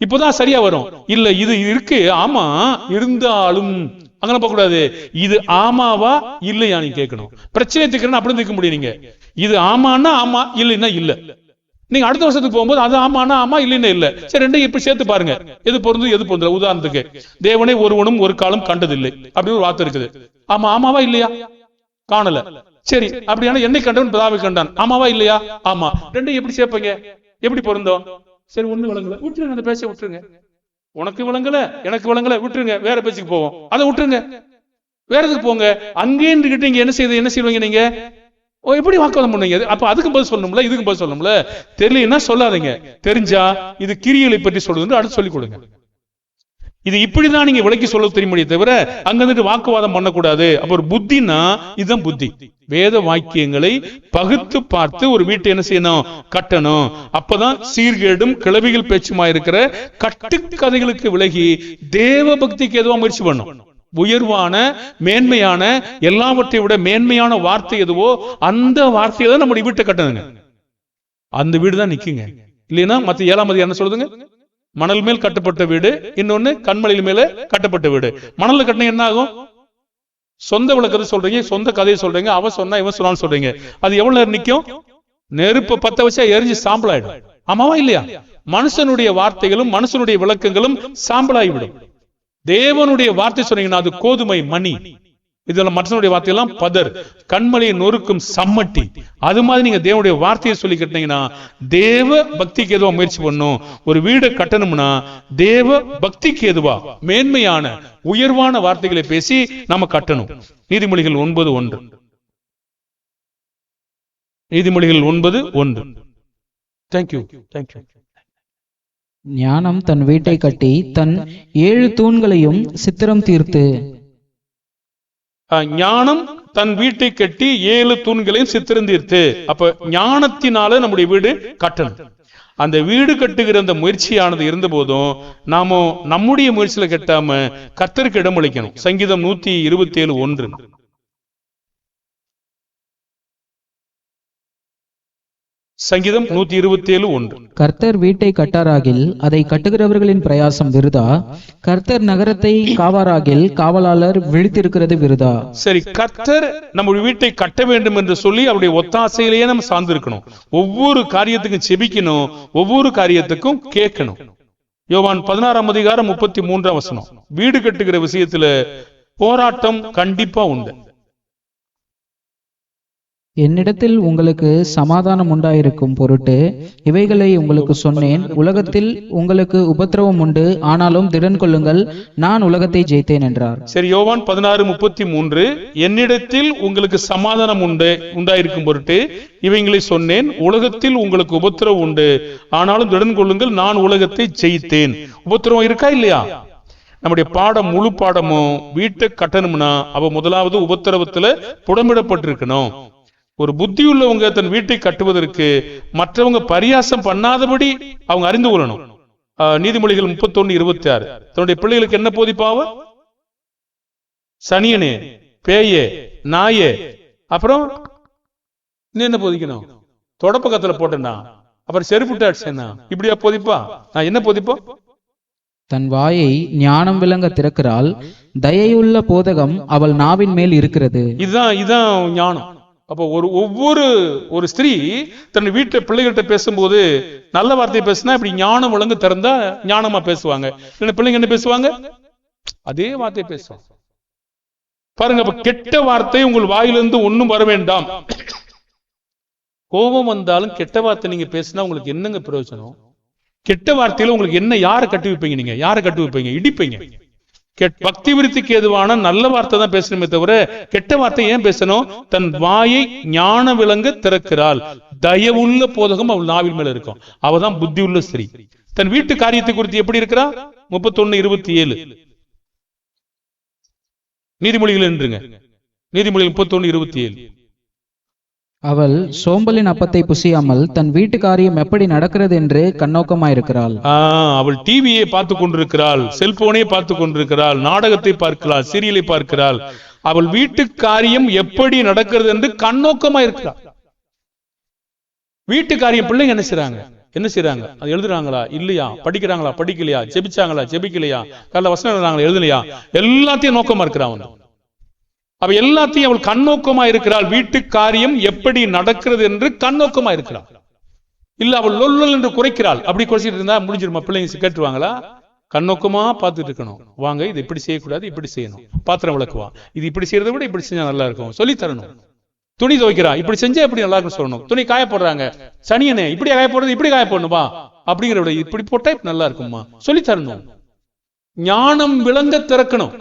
இப்போதான் சரியா வரும். இல்ல இது இருக்கு, ஆமா இருந்தாலும் அங்கே போக கூடாது. இது ஆமாவா இல்லையா நீங்க கேட்கணும். பிரச்சனை தீர்க்கணும் அப்படி தீர்க்க முடியும். நீங்க இது ஆமான்னா ஆமா, இல்லைன்னா இல்ல. நீங்க அடுத்த வருஷத்துக்கு போகும்போது அது ஆமானா ஆமா, இல்லைன்னா இல்ல. சரி, ரெண்டையும் இப்படி சேர்த்து பாருங்க, எது பொருந்தும் எது பொருந்தல. உதாரணத்துக்கு தேவனை ஒருவனும் ஒரு காலம் கண்டதில்லை அப்படின்னு ஒரு வார்த்தை இருக்குது. ஆமா ஆமாவா இல்லையா? காணல. சரி, அப்படியான என்னை கண்டவன் பிதாவை கண்டான், ஆமாவா இல்லையா? ஆமா. ரெண்டையும் எப்படி சேர்ப்பீங்க? எப்படி பொருந்தோம்? சரி, ஒண்ணு விளங்கல, விட்டுருங்க, அந்த பேச்சை விட்டுருங்க. உனக்கு விளங்கல, எனக்கு விளங்கல, விட்டுருங்க, வேற பேச்சுக்கு போவோம். அதை விட்டுருங்க, வேற எதுக்கு போங்க. அங்கே இருந்துகிட்டு இங்க என்ன செய்வீங்க நீங்க? எப்படி வாக்குவாதம் பண்ணுவீங்க? அப்ப அதுக்கு பதில் சொல்லணும்ல, இதுக்கு பதில் சொல்லணும்ல. தெரியலன்னா சொல்லாதீங்க, தெரிஞ்சா இது கிரியைகளை பற்றி சொல்லுது அடுத்து சொல்லிக் கொடுங்க. இது இப்படிதான் நீங்க விளக்கி சொல்ல தெரியுமே தவிர அங்க வந்துட்டு வாக்குவாதம் பண்ணக்கூடாது. அப்ப ஒரு புத்தினா இதுதான் புத்தி. வேத வாக்கியங்களை பகுத்து பார்த்து ஒரு வீட்டை என்ன செய்யணும்? கட்டணும். அப்பதான் சீர்கேடும் கிளவிகள் பேச்சுமா இருக்கிற கட்டுக்கதைகளுக்கு விலகி தேவ பக்திக்கு எதுவா முயற்சி பண்ணும். உயர்வான மேன்மையான எல்லாவற்றை விட மேன்மையான வார்த்தை எதுவோ அந்த வார்த்தையை தான் நம்முடைய வீட்டை கட்டணுங்க. அந்த வீடு தான் நிக்குங்க. இல்லைன்னா மத்த 7ஆம் அதிகாரம் என்ன சொல்லுதுங்க? மணல் மேல் கட்டப்பட்ட வீடு, இன்னொன்னு கண்மலையில் மேல கட்டப்பட்ட வீடு. மணல்ல கட்டின என்ன ஆகும்? சொந்த விளக்கத்தை சொல்றீங்க, சொந்த கதையை சொல்றீங்க, அவன் சொன்னா இவன் சொன்னான்னு சொல்றீங்க. அது எவ்வளவு நேரம் நிற்கும்? நெருப்ப பத்த வச்சா எரிஞ்சு சாம்பல் ஆயிடும். ஆமாவா இல்லையா? மனுஷனுடைய வார்த்தைகளும் மனுஷனுடைய விளக்கங்களும் சாம்பலாகிவிடும். தேவனுடைய வார்த்தை சொன்னீங்கன்னா அது கோதுமை மணி. இதெல்லாம் மனுஷனுடைய வார்த்தையெல்லாம் பதர், கண்மலையை நொறுக்கும் சம்மட்டி. அது மாதிரி நீங்க தேவனுடைய வார்த்தையை சொல்லி கட்டினீங்கன்னா தேவ பக்திக்கு எதுவா முயற்சி பண்ணும். ஒரு வீடு கட்டணும்னா தேவ பக்திக்கு எதுவா மேன்மையான உயர்வான வார்த்தைகளை பேசி நம்ம கட்டணும். நீதிமொழிகள் 9:1. நீதிமொழிகள் 9:1. தேங்க்யூ. ஞானம் தன் வீட்டை கட்டி தன் 7 தூண்களையும் சித்திரம் தீர்த்து. ஞானம் தன் வீட்டை கட்டி 7 தூண்களையும் சித்திரம் தீர்த்து. அப்ப ஞானத்தினால நம்முடைய வீடு கட்டணும். அந்த வீடு கட்டுகிற அந்த முயற்சியானது இருந்த போதும் நாம நம்முடைய முயற்சியில கட்டாம கர்த்தருக்கு இடமளிக்கணும். சங்கீதம் 127:1. சங்கீதம் 127:1. கர்த்தர் வீட்டை கட்டாராகில் அதை கட்டுகிறவர்களின் பிரயாசம் விருதா. கர்த்தர் நகரத்தை காவாராகில் காவலாளர் விழித்திருக்கிறது விருதா. சரி, கர்த்தர் நம்ம வீட்டை கட்ட வேண்டும் என்று சொல்லி அவருடைய ஒத்தாசையிலேயே நம்ம சார்ந்திருக்கணும். ஒவ்வொரு காரியத்துக்கும் செபிக்கணும், ஒவ்வொரு காரியத்துக்கும் கேட்கணும். யோவான் 16:33. வீடு கட்டுகிற விஷயத்துல போராட்டம் கண்டிப்பா உண்டு. என்னிடத்தில் உங்களுக்கு சமாதானம் உண்டாயிருக்கும் பொருட்டு இவைகளை உங்களுக்கு சொன்னேன். உலகத்தில் உங்களுக்கு உபத்திரவம் உண்டு, ஆனாலும் திடன் கொள்ளுங்கள், நான் உலகத்தை ஜெயித்தேன் என்றார். சரி, யோவான் 16:33. என்னிடத்தில் உங்களுக்கு சமாதானம் உண்டாயிருக்கும் பொருட்டு இவைகளை சொன்னேன். உலகத்தில் உங்களுக்கு உபத்திரவம் உண்டு, ஆனாலும் திடன் கொள்ளுங்கள், நான் உலகத்தை ஜெயித்தேன். உபத்திரவம் இருக்கா இல்லையா? நம்முடைய பாடம், முழு பாடமும் வீட்டை கட்டணும்னா அவ முதலாவது உபத்திரவத்துல புடமிடப்பட்டிருக்கணும். ஒரு புத்தி உள்ளவங்க தன் வீட்டை கட்டுவதற்கு மற்றவங்க பரியாசம் பண்ணாதபடி அவங்க அறிந்து கொள்ளணும். நீதிமொழிகள் 31:26. தன்னுடைய பிள்ளைகளுக்கு என்ன போதிப்பாவ? சனியனே, பேயே, நாயே, அப்புறம் என்ன போதிக்கணும்? தொடப்பக்கத்துல போட்டேன்னா, அப்புறம் செருப்புட்டு அடிச்சேன்னா, இப்படியா போதிப்பா? நான் என்ன போதிப்பா? தன் வாயை ஞானம் விளங்க திறக்கிறாள், தயையுள்ள போதகம் அவள் நாவின் மேல் இருக்கிறது. இதுதான் ஞானம். அப்போ ஒரு ஸ்திரீ தன் வீட்டு பிள்ளைகள்கிட்ட பேசும்போது நல்ல வார்த்தையை பேசினா இப்படி ஞானம் விளங்கு திறந்தா ஞானமா பேசுவாங்க. பிள்ளைங்க என்ன பேசுவாங்க? அதே வார்த்தையை பேசுவாங்க. பாருங்க, அப்ப கெட்ட வார்த்தை உங்கள் வாயிலிருந்து ஒண்ணும் வர வேண்டாம். கோபம் வந்தாலும் கெட்ட வார்த்தை நீங்க பேசினா உங்களுக்கு என்னங்க பிரயோஜனம்? கெட்ட வார்த்தையில உங்களுக்கு என்ன? யாரை கட்டி வைப்பீங்க? நீங்க யாரை கட்டி வைப்பீங்க? இடிப்பீங்க. பக்தி விருத்திக்கு எதுவான நல்ல வார்த்தை தான் பேசணுமே தவிர கெட்ட வார்த்தை ஏன் பேசணும்? தன் வாயை ஞான விளங்க திறக்கிறாள், தயவுள்ள போதகம் அவள் நாவில் மேல இருக்கும். அவதான் புத்தி உள்ள ஸ்திரீ. தன் வீட்டு காரியத்தை குறித்து எப்படி இருக்கிறா? 31:27. நீதிமொழிகள் என்றுங்க. நீதிமொழிகள் 31:27. அவள் சோம்பலின் அப்பத்தை புசியாமல் தன் வீட்டு காரியம் எப்படி நடக்கிறது என்று கண்ணோக்கமாயிருக்கிறாள். அவள் டிவியை பார்த்து கொண்டிருக்கிறாள், செல்போனை பார்த்து கொண்டிருக்கிறாள், நாடகத்தை பார்க்கிறாள், சீரியலை பார்க்கிறாள். அவள் வீட்டு காரியம் எப்படி நடக்கிறது என்று கண்ணோக்கமா இருக்கிறாள். வீட்டு காரியம் பிள்ளைங்க என்ன செய்றாங்க? அது எழுதுறாங்களா இல்லையா? படிக்கிறாங்களா படிக்கலையா? ஜெபிச்சாங்களா ஜெபிக்கலையா? காலைல வசனம் எழுதுறாங்களா எழுதலையா? எல்லாத்தையும் நோக்கமா இருக்கிறான். அவ எல்லாத்தையும் அவள் கண்ணோக்கமா இருக்கிறாள். வீட்டு காரியம் எப்படி நடக்கிறது என்று கண்ணோக்கமா இருக்கிறாள். இல்ல அவள் லொல்லல் என்று குறைக்கிறாள். அப்படி குறைச்சிட்டு இருந்தா முடிஞ்சிருமா? பிள்ளைங்க கேட்டுருவாங்களா? கண்ணோக்கமா பார்த்துட்டு இருக்கணும். வாங்க, இது இப்படி செய்யக்கூடாது, இப்படி செய்யணும். பாத்திரம் விளக்குவா, இது இப்படி செய்யறதை விட இப்படி செஞ்சா நல்லா இருக்கும் சொல்லி தரணும். துணி துவைக்கிறா, இப்படி செஞ்சா எப்படி நல்லா இருக்கும் சொல்லணும். துணி காய போடுறாங்க, சனியனே இப்படி காய போடுறது, இப்படி காய போடணுமா அப்படிங்கிற விட இப்படி போட்டா நல்லா இருக்குமா சொல்லி தரணும். ஞானம் விளங்க திறக்கணும்.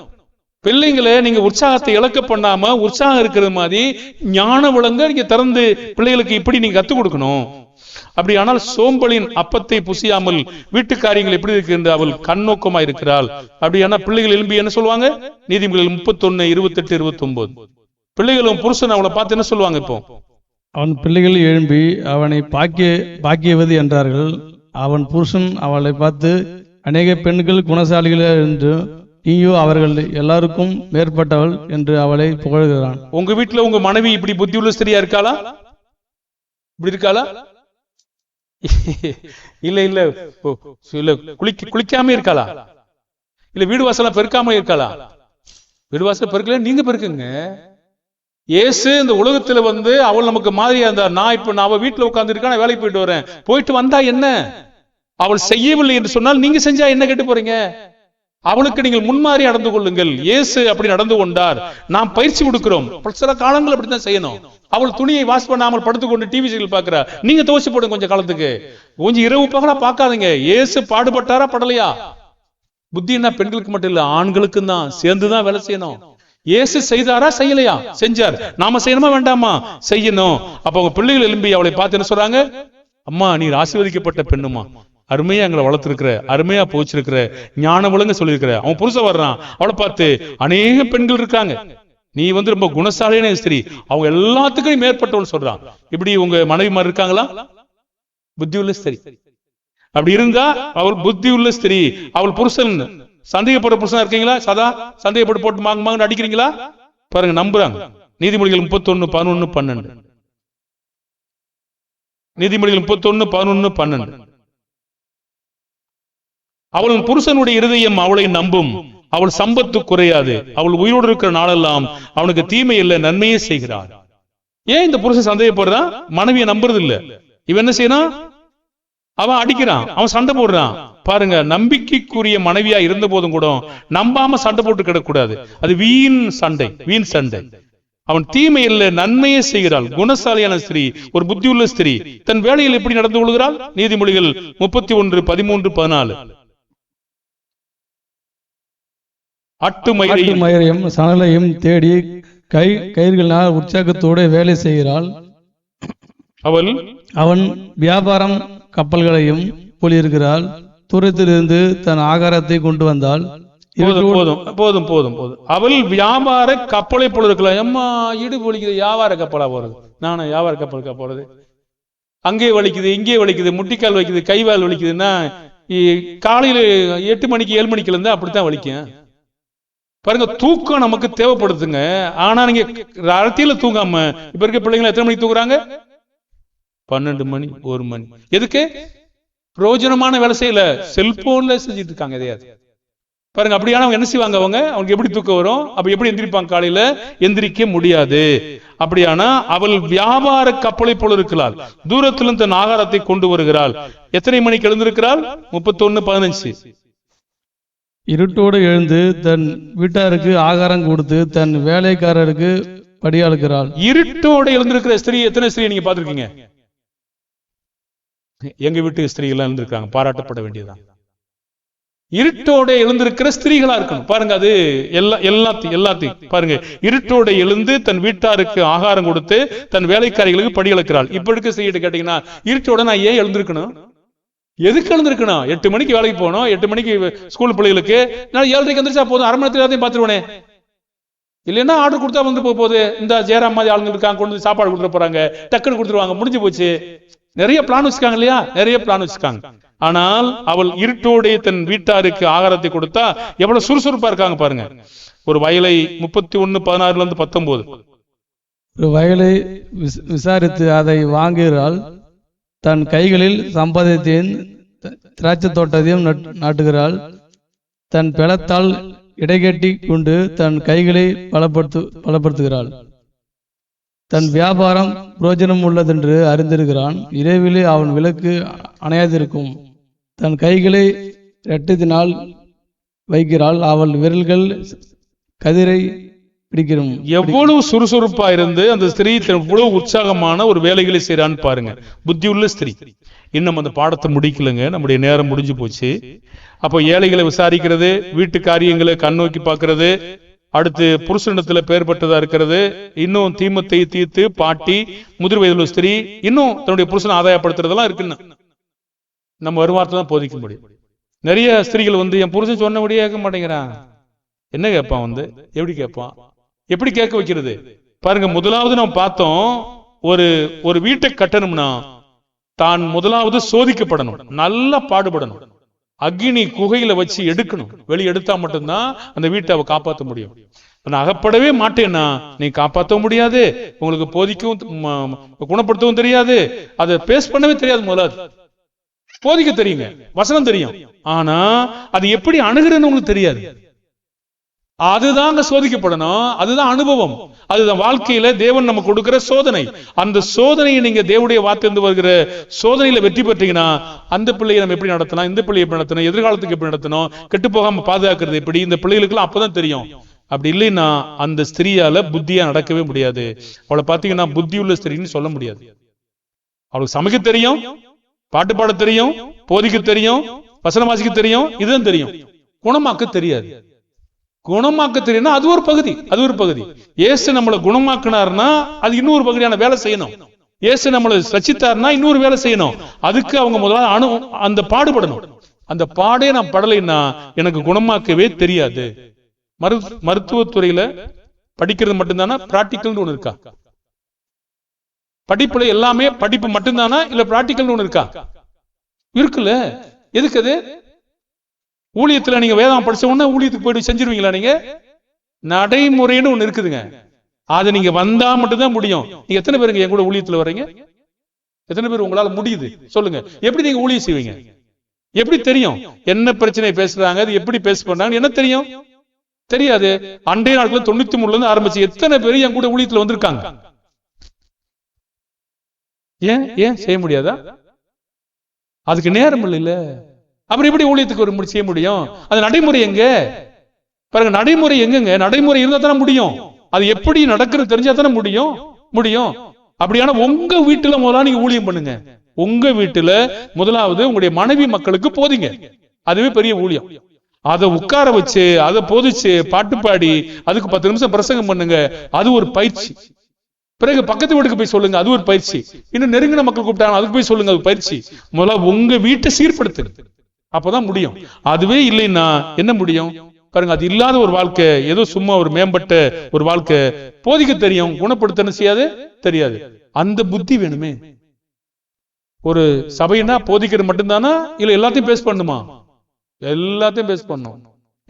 பிள்ளைங்களை நீங்க உற்சாகத்தை இழக்க பண்ணாம உற்சாகம் இருக்கிறது மாதிரி ஞான விளங்க நீங்க திறந்து பிள்ளைகளுக்கு இப்படி நீங்க கத்துக் கொடுக்கணும். அப்படியானால் சோம்பலின் அப்பத்தை புசியாமல் வீட்டு காரியங்கள் எப்படி இருக்கு என்று அவள் கண்ணோக்கமா இருக்கிறாள். அப்படியானா பிள்ளைகள் எழும்பி என்ன சொல்லுவாங்க? நீதிமொழிகள் 31:28-29. பிள்ளைகளும் புருஷன் அவளை பார்த்து என்ன சொல்லுவாங்க? இப்போ அவன் பிள்ளைகள் எழும்பி அவனை பாக்கியவது என்றார்கள். அவன் புருஷன் அவளை பார்த்து அநேக பெண்கள் குணசாலிகள் என்று நீயோ அவர்கள் எல்லாருக்கும் மேற்பட்டவள் என்று அவளை புகழ்கிறான். உங்க வீட்டுல உங்க மனைவி இப்படி புத்தி உள்ள ஸ்திரியா இருக்காளா? இப்படி இருக்காளா? இல்ல இல்ல இல்ல குளிக்காம இருக்காளா? இல்ல வீடு வாசலாம் பெருக்காம இருக்காளா? வீடுவாசல் பெருக்கல, நீங்க பெருக்குங்க. இயேசு இந்த உலகத்துல வந்து அவள் நமக்கு மாதிரியா இருந்தார். நான் அவ வீட்டுல உட்கார்ந்து இருக்கா, நான் வேலைக்கு போயிட்டு வரேன். போயிட்டு வந்தா என்ன? அவள் செய்யவில்லை என்று சொன்னால் நீங்க செஞ்சா என்ன கேட்டு போறீங்க? அவளுக்கு நீங்கள் முன்மாறி நடந்து கொள்ளுங்கள். இயேசு அப்படி நடந்து கொண்டார். நாம் பயிற்சி கொடுக்கிறோம். சில காலங்கள் அப்படித்தான் செய்யணும். அவள் துணியை வாஷ் பண்ணாமல் படுத்துக்கொண்டு டிவி சீரியல் பாக்குறா, நீங்க துவச்சு போடுங்க கொஞ்சம் காலத்துக்கு. கொஞ்சம் இரவு பகலா பார்க்காதீங்க. இயேசு பாடுபட்டாரா படலையா? புத்தி என்ன பெண்களுக்கு மட்டும் இல்ல, ஆண்களுக்கும் தான் சேர்ந்துதான் வேலை செய்யணும். இயேசு செய்தாரா செய்யலையா? செஞ்சார். நாம செய்யணுமா வேண்டாமா? செய்யணும். அப்ப அவங்க பிள்ளைகள் எழும்பி அவளை பார்த்து என்ன சொல்றாங்க? அம்மா நீர் ஆசீர்வதிக்கப்பட்ட பெண்ணுமா, அருமையா எங்களை வளர்த்திருக்கிற, அருமையா போச்சிருக்கிற, ஞான விளங்க சொல்லியிருக்கிற. அவன் புருஷன் வர்றான், அவளை பார்த்து அநேக பெண்கள் இருக்காங்க, நீ வந்து ரொம்ப குணசாலியான ஸ்திரீ, அவங்க எல்லாத்துக்கும் மேற்பட்டவள் சொல்றான். இப்படி உங்க மனைவி மாதிரி இருக்காங்களா? புத்தி உள்ள ஸ்திரீ. அப்படி இருந்தா அவள் புத்தி உள்ள ஸ்திரீ. அவள் புருஷன் சந்தேகப்படுற புருஷனா இருக்கீங்களா? சதா சந்தேகப்பட்டு போட்டு மாங்க அடிக்கிறீங்களா? பாருங்க, நம்புறாங்க. நீதிமொழிகள் 31:11-12. நீதிமொழிகள் 31:11-12. அவள் புருஷனுடைய இருதயம் அவளை நம்பும், அவள் சம்பத்து குறையாது, அவள் உயிரோடு இருக்கிற நாளெல்லாம் அவனுக்கு தீமை இல்லை, நன்மையே செய்கிறாள். ஏன் இந்த புருஷன் சந்தேகப்படுறான்? மனைவியை நம்புறது இல்ல. இவன் என்ன செய்யறான்? அவன் அடிக்கிறான், அவன் சண்டை போடுறான். பாருங்க, நம்பிக்கைக்குரிய மனைவியா இருந்த போதும் கூட நம்பாம சண்டை போட்டு கிடக்கூடாது. அது வீண் சண்டை, வீண் சண்டை. அவன் தீமை இல்லை, நன்மையே செய்கிறாள். குணசாலியான ஸ்திரீ, ஒரு புத்தியுள்ள ஸ்திரீ தன் வேலையில் எப்படி நடந்து கொள்கிறாள்? நீதிமொழிகள் 31:13-14. அட்டுமயிரையும் சணலையும் தேடி கயிறுகளினால் உற்சாகத்தோடு வேலை செய்கிறாள். அவன் வியாபாரம் கப்பல்களையும் போலிருக்கிறாள். தூரத்திலிருந்து தன் ஆகாரத்தை கொண்டு வந்தாள். போதும் போதும் போதும் போதும். அவள் வியாபார கப்பலை போல இருக்கலாம். எம்மா இடு வலிக்குது, வியாபார கப்பலா போறது? நானும் வியாபார கப்பலுக்கா போறது? அங்கே வலிக்குது, இங்கே வலிக்குது, முட்டிக்கால் வலிக்குது, கைவால் வலிக்குதுன்னா காலையில 8 மணிக்கு 7 மணிக்குல இருந்தா அப்படித்தான் வலிக்கும். பாருங்க, தூக்கம் நமக்கு தேவைப்படுதுங்க. ஆனா நீங்க ராத்திரியில தூங்காம, இப்ப இருக்க பிள்ளைங்க எத்தனை மணிக்கு தூங்குறாங்க? 12 மணி 1 மணி. எதுக்கு? பிரயோஜனமான வேலை செய்யல, செல்போன்ல செஞ்சுட்டு இருக்காங்க எதையாவது. பாருங்க, அப்படியான அவங்க என்ன செய்வாங்க? அவங்க எப்படி தூக்கம் வரும்? அப்ப எப்படி எந்திரிப்பாங்க? காலையில எந்திரிக்க முடியாது. அப்படியானா அவள் வியாபார கப்பலை போல இருக்கிறாள். தூரத்திலும் தன் ஆகாரத்தை கொண்டு வருகிறாள். எத்தனை மணிக்கு எழுந்திருக்கிறாள்? 31:15. இருட்டோடு எழுந்து தன் வீட்டாருக்கு ஆகாரம் கொடுத்து தன் வேலைக்காரருக்கு படியாளுக்கிறாள். இருட்டோடு எழுந்திருக்கிற ஸ்திரீ எத்தனை ஸ்திரீ நீங்க பாத்திருக்கீங்க? எங்க வீட்டு ஸ்திரீ எல்லாம் எழுந்திருக்காங்க, பாராட்டப்பட வேண்டியதான். இருட்டோட எழுந்திருக்கிற ஸ்திரீகளா இருக்கணும். பாருங்க, அது எல்லாத்தையும் பாருங்க. இருட்டோட எழுந்து தன் வீட்டாருக்கு ஆகாரம் கொடுத்து தன் வேலைக்காரிகளுக்கு படி அளக்கிறாள். இப்ப இருக்க ஸ்திரீகிட்ட கேட்டீங்கன்னா, இருட்டோட நான் ஏன் எழுந்திருக்கணும்? எதுக்கு எழுந்திருக்கணும்? 8 மணிக்கு வேலைக்கு போகணும், 8 மணிக்கு ஸ்கூல் பிள்ளைகளுக்கு. நான் 7:30 எந்திரிச்சா போதும், அரை மணி நேரத்துல எல்லாத்தையும் பாத்துருவேனே. இல்லைன்னா ஆர்டர் கொடுத்தா வந்து போகுது. இந்த ஜெயராம் மாதிரி ஆளுங்க இருக்காங்க, கொண்டு வந்து சாப்பாடு கொடுத்துட்டு போறாங்க, டக்குன்னு கொடுத்துருவாங்க, முடிஞ்சு போச்சு. நிறைய பிளான் வச்சுக்காங்க இல்லையா? நிறைய பிளான் வச்சுக்காங்க. ஆனால் அவள் இருட்டோடைய தன் வீட்டாருக்கு ஆகாரத்தை கொடுத்தா எவ்வளவு சுறுசுறுப்பா இருக்காங்க பாருங்க. ஒரு வயலை 31:16-19. ஒரு வயலை விசாரித்து அதை வாங்குகிறாள். தன் கைகளில் சம்பாதியத்தையும் திராட்சை தோட்டத்தையும் நாட்டுகிறாள். தன் பலத்தால் இடைகட்டி கொண்டு தன் கைகளை பலப்படுத்துகிறாள். தன் வியாபாரம் புரோஜனம் உள்ளதென்று அறிந்திருக்கிறான். இரவிலே அவன் விளக்கு அணையாதிருக்கும். தன் கைகளை இரட்டத்தினால் வைக்கிறாள். அவள் விரல்கள் கதிரை பிடிக்கிறோம். எவ்வளவு சுறுசுறுப்பா இருந்து அந்த ஸ்திரீ எவ்வளவு உற்சாகமான ஒரு வேலைகளை செய்யறான்னு பாருங்க. புத்தி உள்ள ஸ்திரீ. இன்னும் அந்த பாடத்தை முடிக்கலங்க, நம்முடைய நேரம் முடிஞ்சு போச்சு. அப்போ ஏழைகளை விசாரிக்கிறது, வீட்டு காரியங்களை கண்ணோக்கி பார்க்கிறது, அடுத்து புருஷனிடத்துல பெயர் பெற்றதா இருக்கிறது, இன்னும் தீமத்தை தீர்த்து பாட்டி, முதிர் வயதுள்ள ஸ்திரீ, இன்னும் தன்னுடைய புருஷனை ஆதாயப்படுத்துறதெல்லாம் இருக்குன்னு நம்ம வருமானத்தை தான் போதிக்க முடியும். நிறைய ஸ்திரீகள் வந்து என் புருஷன் சொன்னபடியே கேட்க மாட்டேங்கிறான். என்ன கேட்பான்? எப்படி கேட்பான்? எப்படி கேட்க வைக்கிறது பாருங்க. முதலாவது நம்ம பார்த்தோம், ஒரு வீட்டை கட்டணும்னா தான் முதலாவது சோதிக்கப்படணும், நல்லா பாடுபடணும், அக்னி குகையில வச்சு எடுக்கணும். வெளியே எடுத்தா மட்டும்தான் அந்த வீட்டை அவ காப்பாற்ற முடியும். அகப்படவே மாட்டேன்னா நீ காப்பாற்ற முடியாது, உங்களுக்கு போதிக்கவும் குணப்படுத்தவும் தெரியாது, அதை பேஸ் பண்ணவே தெரியாது. முதலாவது போதிக்க தெரியுங்க, வசனம் தெரியும், ஆனா அது எப்படி அணுகுறதுன்னு உங்களுக்கு தெரியாது. அதுதாங்க சோதிக்கப்படணும். அதுதான் அனுபவம், அதுதான் வாழ்க்கையில தேவன் நமக்கு கொடுக்கிற சோதனை. அந்த சோதனையை நீங்க தேவனுடைய வார்த்தையிலிருந்து வருகிற சோதனையில வெற்றி பெற்றீங்கன்னா அந்த பிள்ளையை நம்ம எப்படி நடத்தணும், இந்த பிள்ளையை எப்படி நடத்தணும், எதிர்காலத்துக்கு எப்படி நடத்தணும், கெட்டு போகாம பாதுகாக்கிறது எப்படி, இந்த பிள்ளைகளுக்கு அப்பதான் தெரியும். அப்படி இல்லைன்னா அந்த ஸ்திரீயால புத்தியா நடக்கவே முடியாது. அவளை பாத்தீங்கன்னா புத்தி உள்ள ஸ்திரீன்னு சொல்ல முடியாது. அவளுக்கு சமைக்க தெரியும், பாட்டு பாட தெரியும், போதிக்க தெரியும், வசனம் வாசிக்க தெரியும், இதுதான் தெரியும். குணமாக்க தெரியாது. குணமாக்க தெரியும்னா அது ஒரு பகுதி, அது ஒரு பகுதி. இயேசு நம்மளை குணமாக்கினார்னா அது இன்னொரு பகுதியான வேலை செய்யணும். இயேசு நம்மளை ரட்சித்தார்னா இன்னொரு வேலை செய்யணும். அதுக்கு அவங்க முதல்ல அந்த பாடுபடணும். அந்த பாடே நான் படலைன்னா எனக்கு குணமாக்கவே தெரியாது. மருத்துவத்துறையில படிக்கிறது மட்டும்தானா, பிராக்டிக்கல்னு ஒண்ணு இருக்கா? படிப்புல எல்லாமே படிப்பு மட்டும்தானா, இல்ல பிராக்டிக்கல்னு ஒண்ணு இருக்கா? இருக்குல்ல. எதுக்கு அது? ஊழியத்துல நீங்க வேதம் படிச்ச உடனே ஊழியத்துக்கு போயிட்டு செஞ்சிருவீங்களா? நீங்க நடைமுறைன்னு ஒண்ணு இருக்குதுங்க. அதை நீங்க வந்தா மட்டும்தான் முடியும். நீங்க எத்தனை பேருங்க என் கூட ஊழியத்துல வர்றீங்க? எத்தனை பேர் உங்களால முடியுது சொல்லுங்க? எப்படி நீங்க ஊழியம் செய்வீங்க? எப்படி தெரியும் என்ன பிரச்சனை பேசுறாங்க, அது எப்படி பேச பண்றாங்க, என்ன தெரியும்? தெரியாது. அன்றைய நாட்கள் 93 இருந்து ஆரம்பிச்சு எத்தனை பேர் என் கூட ஊழியத்துல வந்திருக்காங்க? ஏன் செய்ய முடியாதா? அதுக்கு நேரம் இல்ல. அப்புறம் எப்படி ஊழியத்துக்கு ஒரு செய்ய முடியும்? அது நடைமுறை எங்க பாருங்க, நடைமுறை எங்கங்க? நடைமுறை இருந்தா தானே முடியும். அது எப்படி நடக்கிறது தெரிஞ்சா தானே முடியும். அப்படியான உங்க வீட்டுல முதல்ல நீங்க ஊழியம் பண்ணுங்க. உங்க வீட்டுல முதலாவது உங்களுடைய மனைவி மக்களுக்கு போதிங்க. அதுவே பெரிய ஊழியம். அதை உட்கார வச்சு, அதை போதிச்சு, பாட்டு பாடி, அதுக்கு 10 நிமிஷம் பிரசங்கம் பண்ணுங்க. அது ஒரு பயிற்சி. பிறகு பக்கத்து வீட்டுக்கு போய் சொல்லுங்க, அது ஒரு பயிற்சி. இன்னும் நெருங்கின மக்கள் கூப்பிட்டாங்க, அதுக்கு போய் சொல்லுங்க, அது பயிற்சி. முதல்ல உங்க வீட்டை சீர்படுத்துங்க, அப்பதான் முடியும். அதுவே இல்லைன்னா என்ன முடியும் பாருங்க. அது இல்லாத ஒரு வாழ்க்கை, ஏதோ சும்மா ஒரு மேம்பட்ட ஒரு வாழ்க்கை. போதிக்க தெரியும், குணப்படுத்த செய்யாது தெரியாது. அந்த புத்தி வேணுமே. ஒரு சபைனா போதிக்கிறது மட்டும்தானா, இல்ல எல்லாத்தையும் பேஸ் பண்ணுமா? எல்லாத்தையும் பேஸ் பண்ணும்.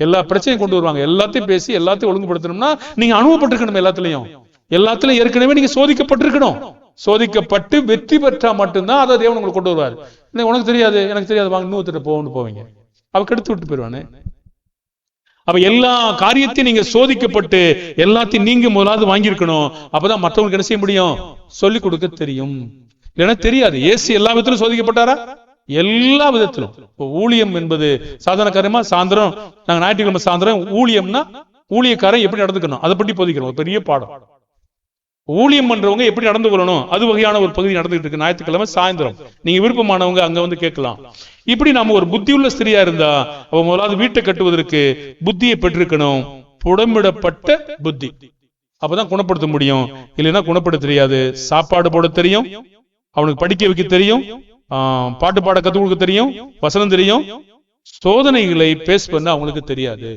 எல்லா பிரச்சனையும் கொண்டு வருவாங்க. எல்லாத்தையும் பேசி எல்லாத்தையும் ஒழுங்குபடுத்தணும்னா நீங்க அனுபவப்பட்டிருக்கணும். எல்லாத்துலயும் ஏற்கனவே நீங்க சோதிக்கப்பட்டிருக்கணும். சோதிக்கப்பட்டு வெற்றி பெற்றா மட்டும்தான் அதை தேவன் உங்களுக்கு கொண்டு வருவார். உனக்கு தெரியாது, எனக்கு தெரியாது, வாங்க இன்னொருத்தர் போவீங்க, அவ கெடுத்து விட்டு போயிடுவானே. அப்ப எல்லா காரியத்தையும் நீங்க சோதிக்கப்பட்டு எல்லாத்தையும் நீங்க முதலாவது வாங்கியிருக்கணும். அப்பதான் மற்றவங்களுக்கு என்ன செய்ய முடியும்? சொல்லிக் கொடுக்க தெரியும். இல்லைன்னா தெரியாது. இயேசு எல்லா விதத்திலும் சோதிக்கப்பட்டாரா? எல்லா விதத்திலும். ஊழியம் என்பது சாதாரண காரியமா? சாயந்தரம் நாங்க ஞாயிற்றுக்கிழமை சாயந்தரம் ஊழியம்னா ஊழியக்காரன் எப்படி நடந்துக்கணும் அதை பற்றி போதிக்கிறோம். பெரிய பாடம். ஊழியம் பண்றவங்க எப்படி நடந்து கொள்ளணும் அது வகையான ஒரு பகுதி நடந்துகிட்டு இருக்கு ஞாயிற்றுக்கிழமை சாயந்தரம். நீங்க விருப்பமானவங்க அங்க வந்து கேட்கலாம். இப்படி நாம ஒரு புத்தியுள்ள ஸ்திரியா இருந்தா அவ முதலாவது வீட்டை கட்டுவதற்கு புத்தியை பெற்றிருக்கணும். புடமிடப்பட்ட புத்தி. அப்பதான் குணப்படுத்த முடியும். இல்லைன்னா குணப்படுத்த தெரியாது. சாப்பாடு போட தெரியும், அவனுக்கு படிக்க வைக்க தெரியும், பாட்டு பாட கத்துக் கொடுக்க தெரியும், வசனம் தெரியும். சோதனைகளை பேஸ் பண்ண அவங்களுக்கு தெரியாது,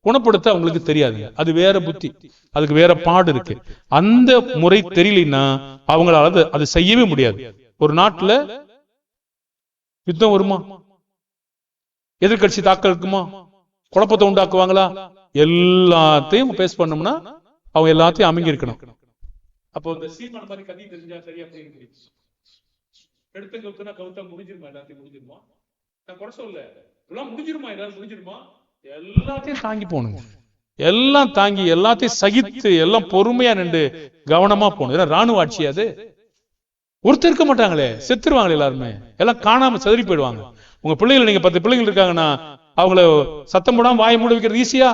குணப்படுத்த அவங்களுக்கு தெரியாது. அது வேற புத்தி, அதுக்கு வேற பாடு இருக்கு. அந்த முறை தெரியலன்னா அவங்களால அது செய்யவே முடியாது. ஒரு நாட்டுல யுத்தம் வருமா? எதிர்கட்சி தாக்கல் இருக்குமா? குழப்பத்தை உண்டாக்குவாங்களா? எல்லாத்தையும் பேஸ் பண்ணோம்னா அவங்க எல்லாத்தையும் அமைங்க இருக்கணும். அப்போ இந்த சீமான மாதிரி கதை தெரிஞ்சா சரியா எடுத்து கவுத்தா கவுத்தா முடிஞ்சிருமா? எல்லாத்தையும் முடிஞ்சிருமா? நான் குறை சொல்ல, எல்லாம் முடிஞ்சிருமா? எல்லாரும் முடிஞ்சிருமா? எல்லாத்தையும் தாங்கி போகணும். எல்லாம் தாங்கி எல்லாத்தையும் சகித்து எல்லாம் பொறுமையா நின்று கவனமா போகணும். ராணுவ ஆட்சி அது. ஒருத்தர் இருக்க மாட்டாங்களே, செத்துருவாங்களே எல்லாருமே, எல்லாம் காணாம சதுரி போயிடுவாங்க. உங்க பிள்ளைகள், நீங்க 10 பிள்ளைகள் இருக்காங்கன்னா அவங்கள சத்தம் போடாம வாய மூட வைக்கிறது ஈஸியா?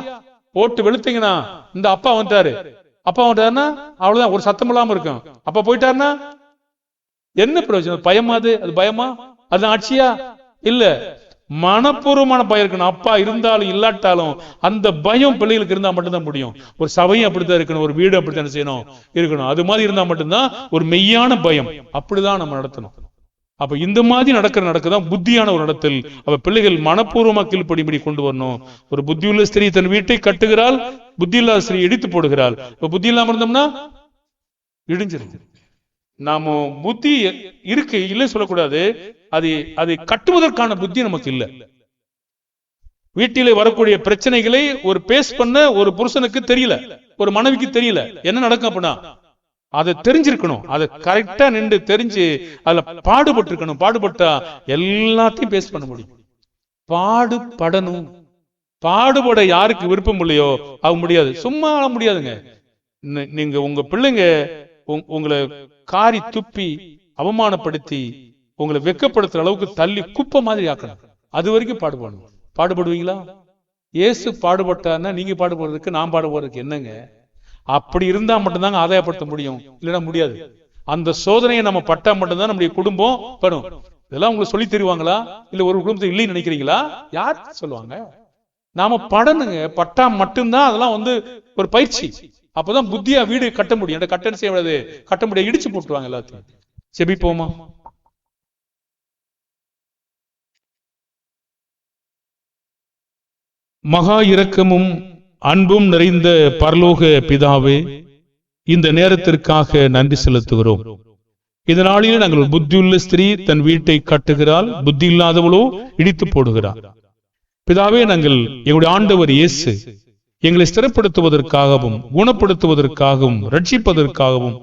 போட்டு வெளுத்தீங்கன்னா இந்த அப்பா வந்துட்டாருன்னா அவ்வளவுதான், ஒரு சத்தம் இல்லாம இருக்கும். அப்பா போயிட்டாருன்னா என்ன பிரயோஜனம்? பயமா? அது பயமா? அது ஆட்சியா? இல்ல, மனப்பூர்வமான பயம் இருக்கணும். அப்பா இருந்தாலும் இல்லாட்டாலும் அந்த பயம் பிள்ளைகளுக்கு இருந்தா மட்டும்தான் முடியும். ஒரு சபையும் அப்படித்தான் இருக்கணும், ஒரு வீடு அப்படித்தான் செய்யணும் இருக்கணும். அது மாதிரி இருந்தா மட்டும்தான் ஒரு மெய்யான பயம். அப்படிதான் நம்ம நடத்தணும். அப்ப இந்த மாதிரி நடக்கதான் புத்தியான ஒரு நடத்தல். அப்ப பிள்ளைகள் மனப்பூர்வமா கீழ்ப்படிபடி கொண்டு வரணும். ஒரு புத்தியுள்ள ஸ்திரீ தன் வீட்டை கட்டுகிறாள், புத்தி இல்லாத ஸ்திரீ இடித்து போடுகிறாள். இப்ப புத்தி இல்லாம இருந்தோம்னா இடிஞ்சிருக்கு. நாம புத்தி இருக்கு இல்லை சொல்லக்கூடாது. அதை கட்டுவதற்கான புத்தி நமக்கு இல்லை. வீட்டிலே வரக்கூடிய பிரச்சனைகளை ஒரு பேஸ் பண்ண ஒரு புருஷனுக்கு தெரியல, ஒரு மனைவிக்கு தெரியல, என்ன நடக்கும் அப்படின்னா அதை தெரிஞ்சிருக்கணும். அதை கரெக்டா நின்று தெரிஞ்சு அதுல பாடுபட்டு இருக்கணும். பாடுபட்டா எல்லாத்தையும் பேஸ் பண்ண முடியும். பாடுபடணும். பாடுபட யாருக்கு விருப்பம் இல்லையோ அவங்க முடியாது. சும்மா ஆள முடியாதுங்க. நீங்க உங்க பிள்ளைங்க உங்களை காரி துப்பி அவமானப்படுத்தி உங்களை வெக்கப்படுத்துற அளவுக்கு தள்ளி குப்பை மாதிரி ஆக்கணும். அது வரைக்கும் பாடுபடணும். பாடுபடுவீங்களா? இயேசு பாடுபட்டாருன்னா நீங்க பாடுபடுறதுக்கு நான் பாடுபடுறதுக்கு என்னங்க? அப்படி இருந்தா மட்டும்தாங்க ஆதாயப்படுத்த முடியும், இல்லைன்னா முடியாது. அந்த சோதனையை நம்ம பட்டா மட்டும்தான் நம்முடைய குடும்பம் படும். இதெல்லாம் உங்களுக்கு சொல்லி தருவாங்களா? இல்ல ஒரு குடும்பத்தை இல்லைன்னு நினைக்கிறீங்களா? யார் சொல்லுவாங்க? நாம படணுங்க. பட்டா மட்டும்தான் அதெல்லாம் ஒரு பயிற்சி. அப்பதான் புத்தியா வீடு கட்ட முடியும். அந்த கட்டணம் செய்வது கட்ட முடியாது, இடிச்சு போட்டுவாங்க எல்லாத்தையும். செபிப்போமா? மகா இரக்கமும் அன்பும் நிறைந்த பரலோக பிதாவே, இந்த நேரத்திற்காக நன்றி செலுத்துகிறோம். இந்த நாளில் நாங்கள் புத்தியுள்ள ஸ்திரீ தன் வீட்டை கட்டுகிறாள், புத்தி இல்லாதவளோ இடித்து போடுகிறார். பிதாவே, நாங்கள் எங்களுடைய ஆண்டவர் இயேசு எங்களை ஸ்திரப்படுத்துவதற்காகவும் குணப்படுத்துவதற்காகவும் ரட்சிப்பதற்காகவும்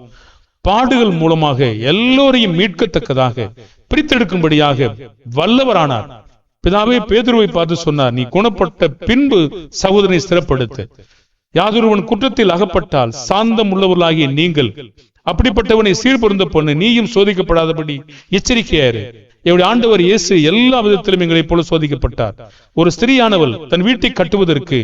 பாடுகள் மூலமாக எல்லோரையும் மீட்கத்தக்கதாக பிரித்தெடுக்கும்படியாக வல்லவரானார். பிதாவே, பேதுருவை பார்த்து சொன்னார், நீ குணப்பட்ட பின்பு சகோதரனை ஸ்திரப்படுத்த. யாதொருவன் குற்றத்தில் அகப்பட்டால் சாந்தம் உள்ளவர்களாகிய நீங்கள் அப்படிப்பட்டவனை சீர்பொருந்த பண்ணு, நீயும் சோதிக்கப்படாதபடி எச்சரிக்கையாரு. எங்களுடைய ஆண்டவர் இயேசு எல்லா விதத்திலும் எங்களை போல சோதிக்கப்பட்டார். ஒரு ஸ்திரீயானவள் தன் வீட்டை கட்டுவதற்கு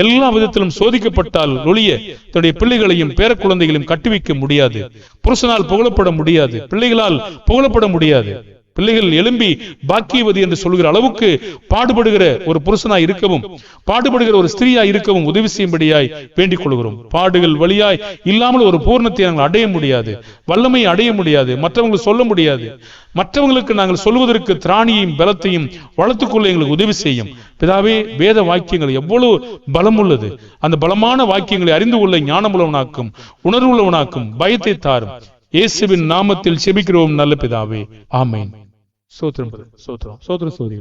எல்லா விதத்திலும் சோதிக்கப்பட்டால் ஒழிய தன்னுடைய பிள்ளைகளையும் பேர குழந்தைகளையும் கட்டுவிக்க முடியாது. புருஷனால் புகழப்பட முடியாது, பிள்ளைகளால் புகழப்பட முடியாது. பிள்ளைகள் எழும்பி பாக்கியவதி என்று சொல்கிற அளவுக்கு பாடுபடுகிற ஒரு புருஷனாய் இருக்கவும் பாடுபடுகிற ஒரு ஸ்திரீயாய் இருக்கவும் உதவி செய்யும்படியாய் வேண்டிக் கொள்கிறோம். பாடுகள் வழியாய் இல்லாமல் ஒரு பூர்ணத்தை நாங்கள் அடைய முடியாது, வல்லமையை அடைய முடியாது, மற்றவங்களுக்கு சொல்ல முடியாது. மற்றவங்களுக்கு நாங்கள் சொல்வதற்கு திராணியையும் பலத்தையும் வளர்த்துக்கொள்ள எங்களுக்கு உதவி செய்யும். பிதாவே, வேத வாக்கியங்கள் எவ்வளவு பலம் உள்ளது. அந்த பலமான வாக்கியங்களை அறிந்து கொள்ள ஞானமுள்ளவனாக்கும் உணர்வுள்ளவனாக்கும் பயத்தை தாரும். இயேசுவின் நாமத்தில் செபிக்கிறோம் நல்ல பிதாவே, ஆமென். சோத்திரம் சோத்திரம் சோத்திரம் சோதரி.